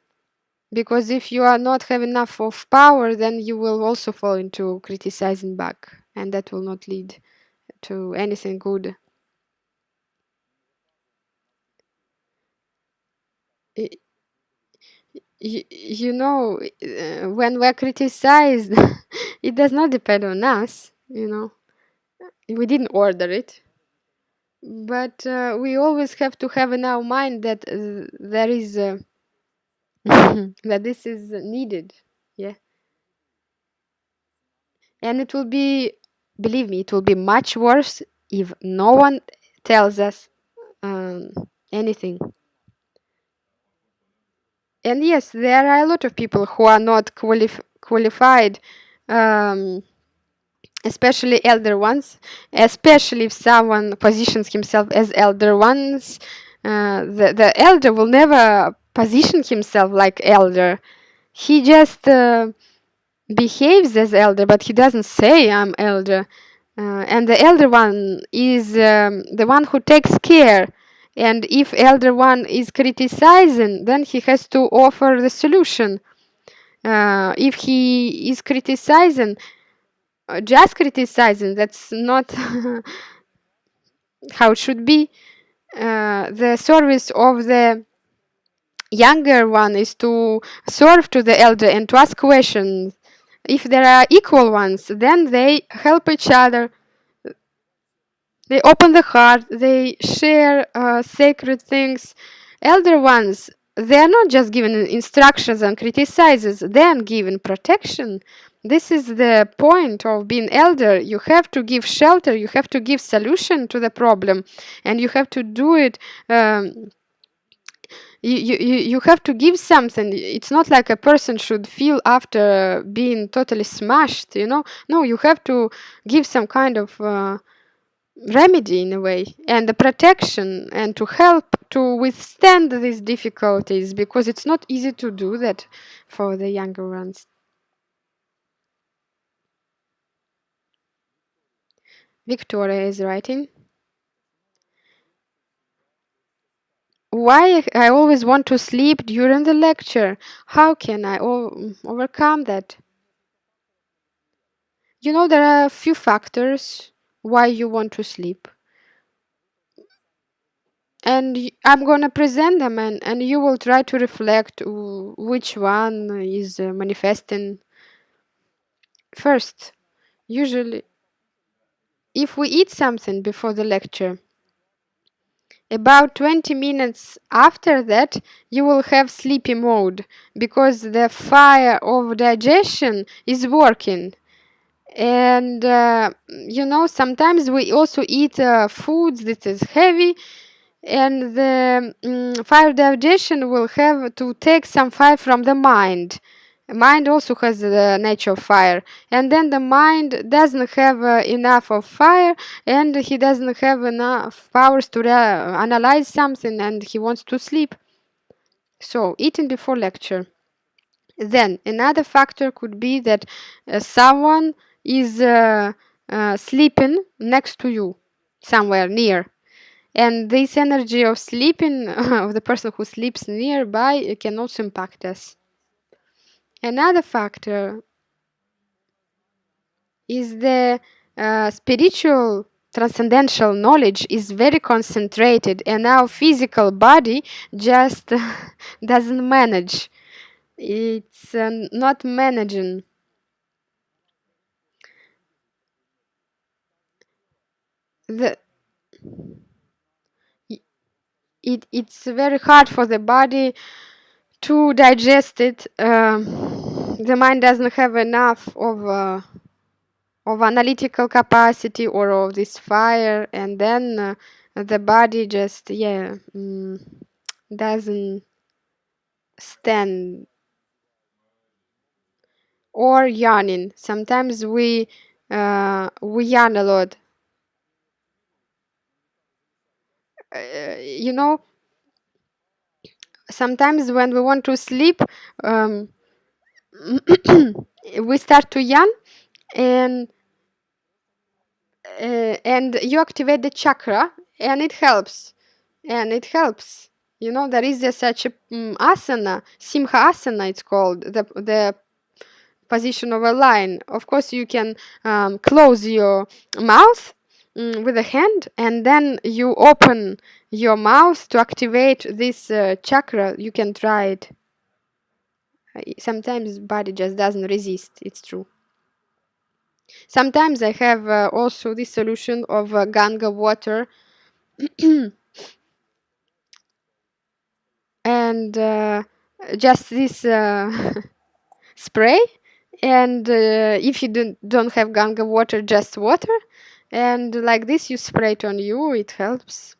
Because if you are not have enough of power, then you will also fall into criticizing back, and that will not lead to anything good. When we're criticized, it does not depend on us, we didn't order it, but we always have to have in our mind that there is that this is needed. Yeah, and it will be, believe me, it will be much worse if no one tells us um, anything. And yes, there are a lot of people who are not qualified, especially elder ones, especially if someone positions himself as elder ones. The elder will never position himself like elder. He just behaves as elder, but he doesn't say I'm elder. And the elder one is the one who takes care. And if elder one is criticizing, then he has to offer the solution. If he is criticizing, just criticizing, that's not how it should be. The service of the younger one is to serve to the elder and to ask questions. If there are equal ones, then they help each other. They open the heart, they share sacred things, elder ones, they are not just given instructions and criticizes, they are given protection. This is the point of being elder. You have to give shelter, you have to give solution to the problem, and you have to do it. You have to give something. It's not like a person should feel after being totally smashed, you know. No, you have to give some kind of remedy in a way, and the protection, and to help to withstand these difficulties, because it's not easy to do that for the younger ones. Victoria is writing, why I always want to sleep during the lecture. How can I overcome that? You know, there are a few factors why you want to sleep, and I'm gonna present them, and you will try to reflect which one is manifesting first. Usually, if we eat something before the lecture, about 20 minutes after that, you will have sleepy mode, because the fire of digestion is working. And you know, sometimes we also eat foods that is heavy, and the fire digestion will have to take some fire from the mind. Mind also has the nature of fire, and then the mind doesn't have enough of fire, and he doesn't have enough powers to analyze something, and he wants to sleep. So eating before lecture. Then another factor could be that someone is sleeping next to you, somewhere near, and this energy of sleeping of the person who sleeps nearby can also impact us. Another factor is the spiritual transcendental knowledge is very concentrated, and our physical body just doesn't manage. It's not managing. The, it's very hard for the body to digest it. The mind doesn't have enough of analytical capacity or of this fire, and then the body just doesn't stand. Or yawning. Sometimes we yawn a lot. You know, sometimes when we want to sleep, um, we start to yawn, and and you activate the chakra, and it helps, you know. There is such a asana, simha asana it's called, the position of a lion. Of course, you can close your mouth with a hand, and then you open your mouth to activate this chakra. You can try it. Sometimes body just doesn't resist, it's true. Sometimes I have also this solution of Ganga water and just this spray, and if you don't have Ganga water, just water, and like this you spray it on you. It helps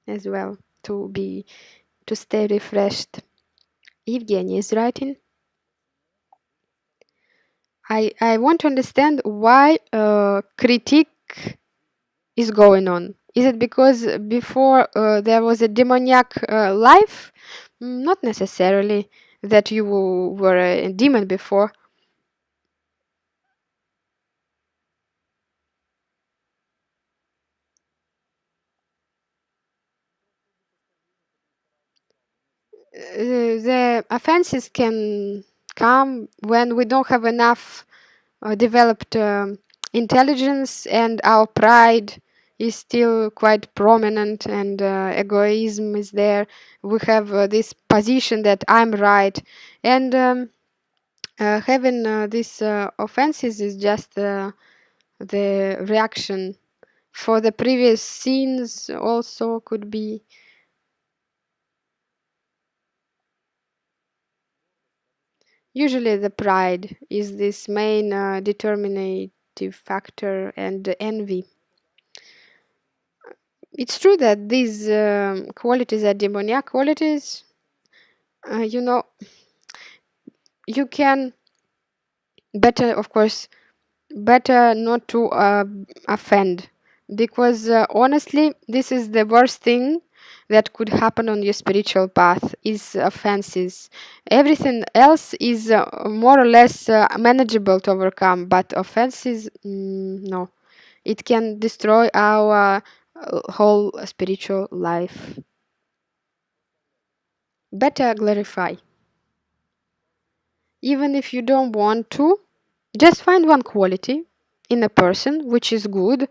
as well to stay refreshed. Evgeny is writing, I want to understand why critique is going on. Is it because before there was a demoniac life? Not necessarily that you were a demon before. The offenses can come when we don't have enough developed intelligence, and our pride is still quite prominent, and egoism is there. We have this position that I'm right, and having these offenses is just the reaction for the previous scenes. Also could be Usually the pride is this main determinative factor, and the envy. It's true that these qualities are demoniac qualities. You know, you can better, of course, better not to offend, because honestly, this is the worst thing that could happen on your spiritual path is offenses. Everything else is more or less manageable to overcome, but offenses, no, it can destroy our whole spiritual life. Better clarify. Even if you don't want to, just find one quality in a person which is good.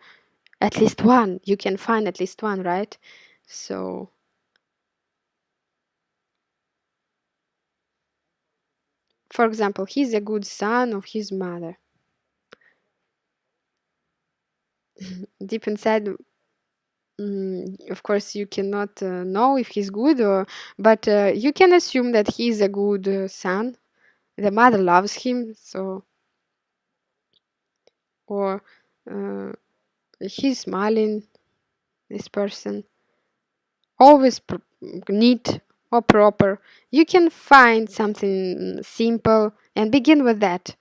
At least one. You can find at least one, right? So, for example, he's a good son of his mother. Deep inside, of course, you cannot know if he's good, or, but you can assume that he's a good son. The mother loves him, so, or uh, he's smiling, this person. Always neat or proper. You can find something simple and begin with that.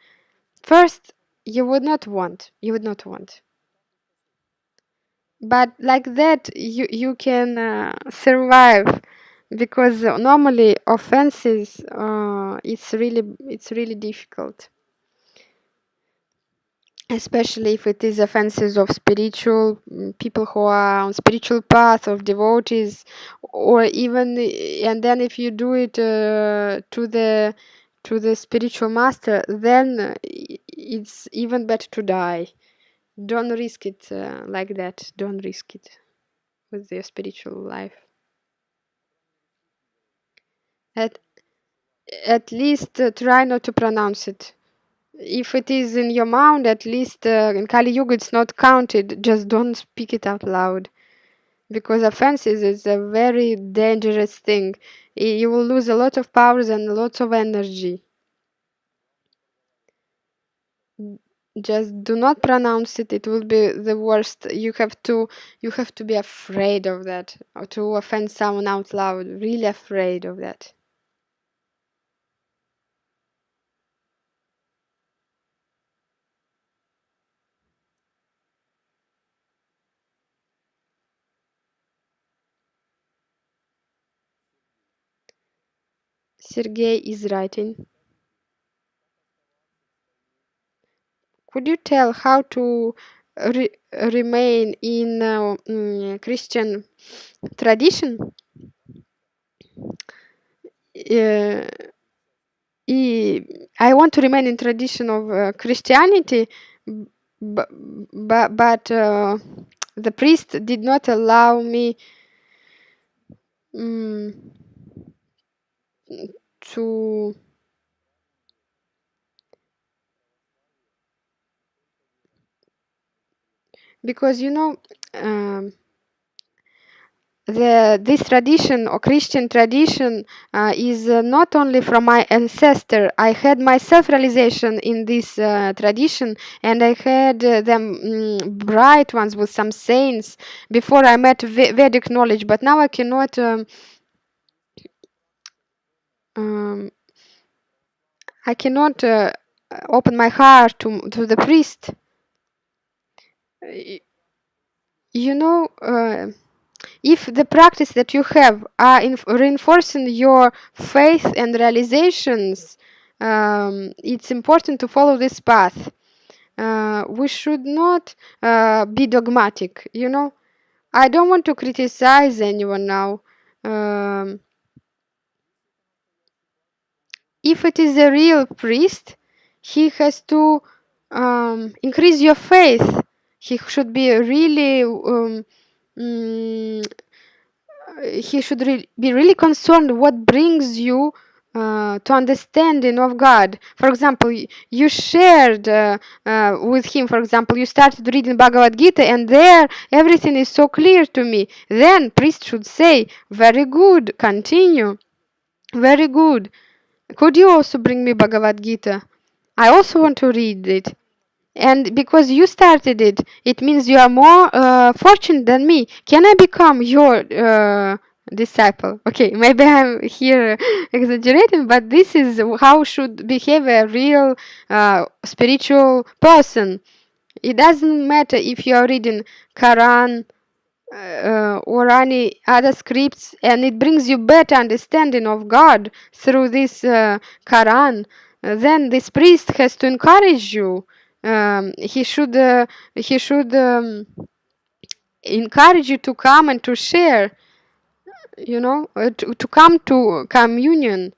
First, you would not want. But like that, you can survive, because normally offenses, it's really difficult, especially if it is offenses of spiritual people who are on spiritual path of devotees, or even, and then if you do it to the spiritual master, then it's even better to die. Don't risk it like that. Don't risk it with your spiritual life. At at least try not to pronounce it. If it is in your mind, at least in Kali Yuga it's not counted. Just don't speak it out loud, because offenses is a very dangerous thing. You will lose a lot of powers and lots of energy. Just do not pronounce it. It will be the worst. You have to be afraid of that, or to offend someone out loud. Really afraid of that. Sergey is writing. Could you tell how to remain in Christian tradition? Uh, I want to remain in tradition of Christianity, but, but the priest did not allow me um, to. Because um, this tradition or Christian tradition is not only from my ancestor. I had my self-realization in this tradition, and I had them bright ones with some saints before I met Vedic knowledge. But now I cannot. Um, I cannot open my heart to the priest. Y- You know. If the practice that you have are reinforcing your faith and realizations, it's important to follow this path. We should not be dogmatic, I don't want to criticize anyone now. Um, if it is a real priest, he has to increase your faith. He should be really mm, he should be really concerned what brings you to understanding of God. For example, you shared with him, for example, you started reading Bhagavad Gita, and there everything is so clear to me. Then priest should say, very good, continue, very good, could you also bring me Bhagavad Gita? I also want to read it. And because you started it, it means you are more fortunate than me. Can I become your disciple? Okay, maybe I'm here exaggerating, but this is how should behave a real spiritual person. It doesn't matter if you are reading Quran or any other scripts, and it brings you better understanding of God through this Quran. Then this priest has to encourage you. He should encourage you to come and to share. To come to communion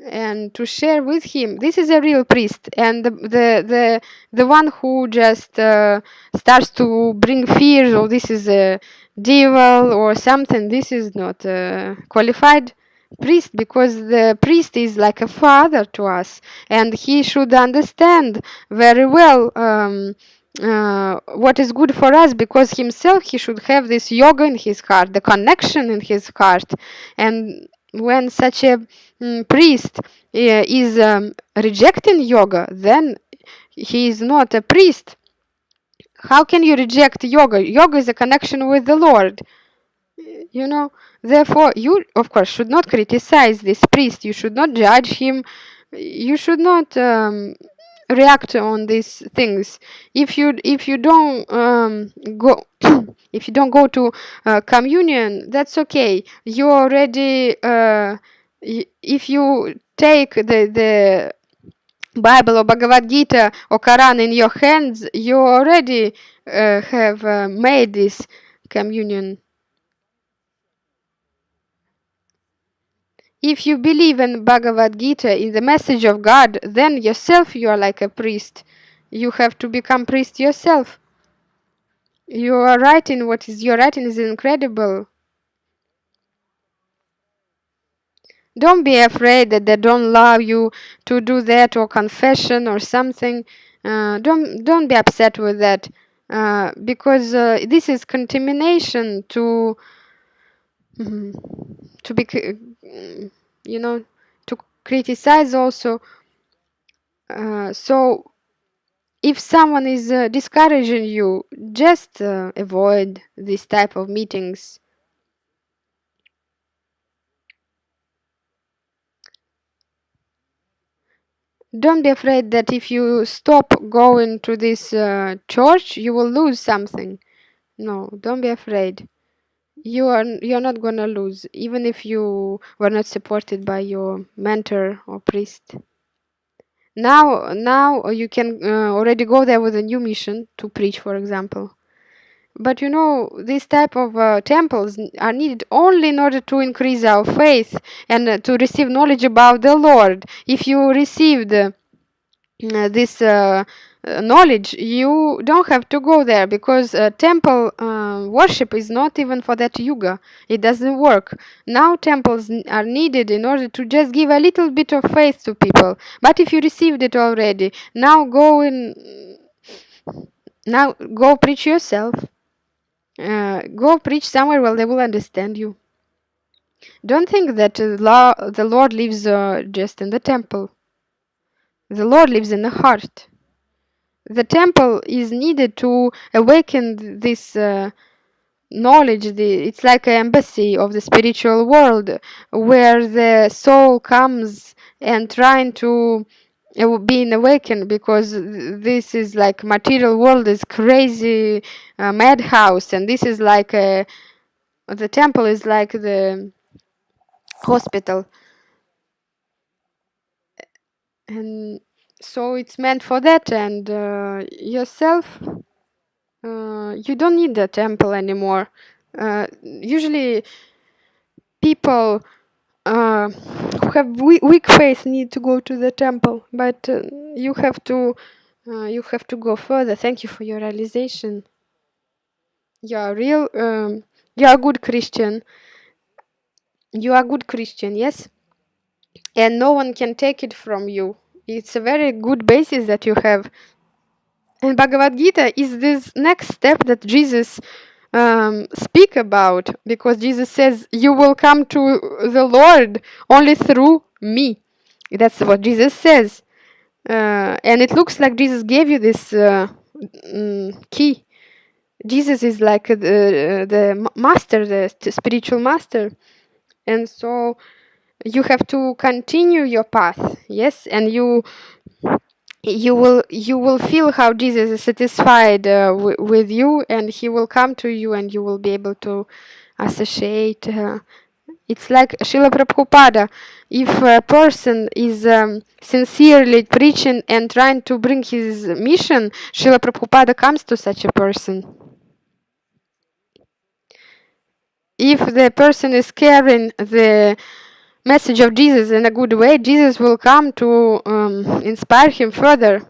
and to share with him. This is a real priest, and the one who just starts to bring fears, or this is a devil or something. This is not a qualified priest, because the priest is like a father to us, and he should understand very well what is good for us, because himself he should have this yoga in his heart, the connection in his heart. And when such a priest is rejecting yoga, then he is not a priest. How can you reject yoga? Yoga is a connection with the Lord. Therefore you of course should not criticize this priest, you should not judge him, you should not react on these things. If you don't go if you don't go to communion, that's okay. You already if you take the Bible or Bhagavad Gita or Quran in your hands, you already have made this communion. If you believe in Bhagavad Gita, in the message of God, then yourself you are like a priest. You have to become priest yourself. You are writing what is your writing is incredible. Don't be afraid that they don't allow you to do that, or confession or something. Don't be upset with that, because this is contamination to be to criticize also. So if someone is discouraging you, just avoid this type of meetings. Don't be afraid that if you stop going to this church, you will lose something. No, don't be afraid. You're not gonna lose, even if you were not supported by your mentor or priest. Now you can already go there with a new mission to preach, for example. But these type of temples are needed only in order to increase our faith and to receive knowledge about the Lord. If you received this knowledge, you don't have to go there, because temple worship is not even for that yuga. It doesn't work. Now temples are needed in order to just give a little bit of faith to people. But if you received it already, now go preach yourself. Go preach somewhere where they will understand you. Don't think that the Lord lives just in the temple. The Lord lives in the heart. The temple is needed to awaken this knowledge. It's like an embassy of the spiritual world, where the soul comes and trying to being awakened, because this is like material world is crazy madhouse, and this is like the temple is like the hospital, and so it's meant for that. And yourself, you don't need the temple anymore. Usually people who have weak faith need to go to the temple, but you have to go further. Thank you for your realization. You are real. You are a good Christian. You are a good Christian, yes, and no one can take it from you. It's a very good basis that you have. And Bhagavad Gita is this next step that Jesus speak about, because Jesus says you will come to the Lord only through me. That's what Jesus says. And it looks like Jesus gave you this key. Jesus is like the master, the spiritual master. And so you have to continue your path, yes, and you will feel how Jesus is satisfied with you, and he will come to you, and you will be able to associate. It's like Sheila Prabhupada. If a person is sincerely preaching and trying to bring his mission, Sheila Prabhupada comes to such a person. If the person is carrying the message of Jesus in a good way, Jesus will come to inspire him further.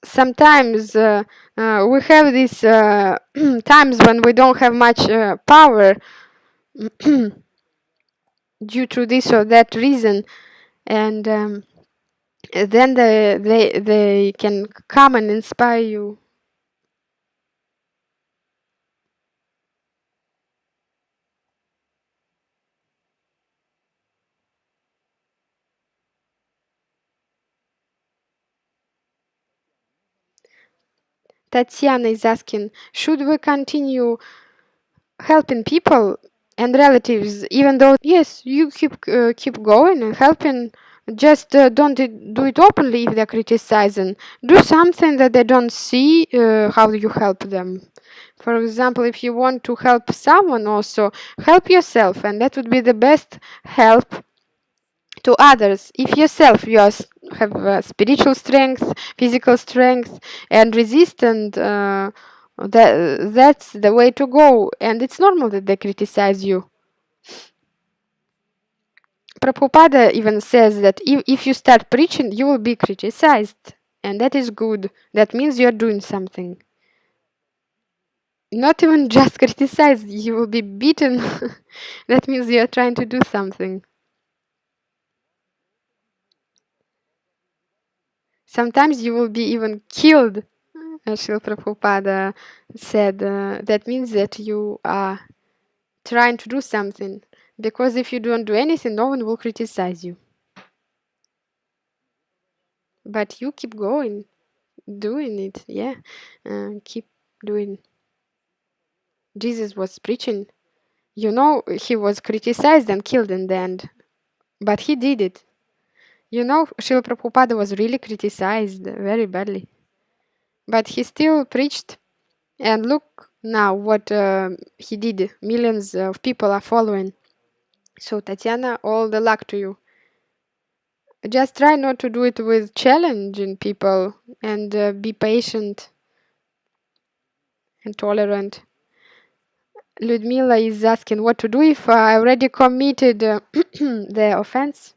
Sometimes we have these times when we don't have much power due to this or that reason, and then they can come and inspire you. Tatiana is asking, should we continue helping people and relatives, even though yes, you keep going and helping, just don't do it openly. If they're criticizing, do something that they don't see how you help them. For example, if you want to help someone, also help yourself, and that would be the best help to others. If yourself have spiritual strength, physical strength, and resistant, that's the way to go. And it's normal that they criticize you. Prabhupada even says that if you start preaching, you will be criticized, and that is good. That means you're doing something. Not even just criticized, you will be beaten. That means you're trying to do something. Sometimes you will be even killed. Srila Prabhupada said that means that you are trying to do something. Because if you don't do anything, no one will criticize you. But you keep going, doing it, yeah. Keep doing. Jesus was preaching. You know, he was criticized and killed in the end. But he did it. You know, Srila Prabhupada was really criticized very badly. But he still preached. And look now what he did. Millions of people are following. So, Tatiana, all the luck to you. Just try not to do it with challenging people, and be patient and tolerant. Ludmila is asking what to do if I already committed the offense.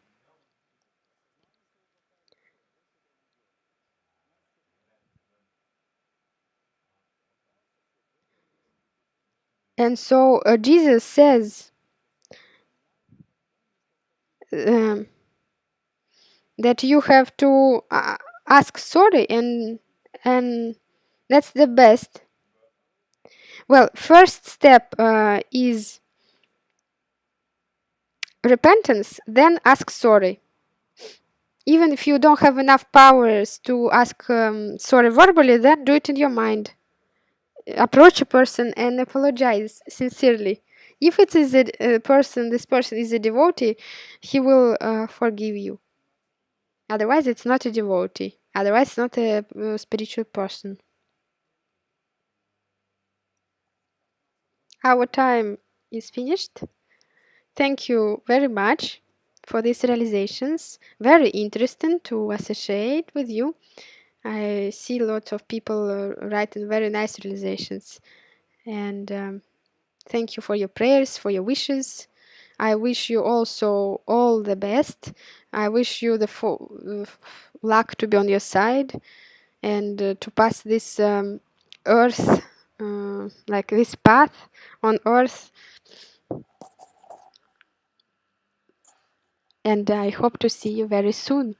And so Jesus says um, that you have to ask sorry, and that's the best. Well, first step is repentance, then ask sorry. Even if you don't have enough powers to ask sorry verbally, then do it in your mind. Approach a person and apologize sincerely. If it is this person is a devotee, he will forgive you. Otherwise, it's not a devotee. Otherwise, it's not a spiritual person. Our time is finished. Thank you very much for these realizations. Very interesting to associate with you. I see lots of people writing very nice realizations. And thank you for your prayers, for your wishes. I wish you also all the best. I wish you the luck to be on your side, and to pass this earth, like this path on earth. And I hope to see you very soon.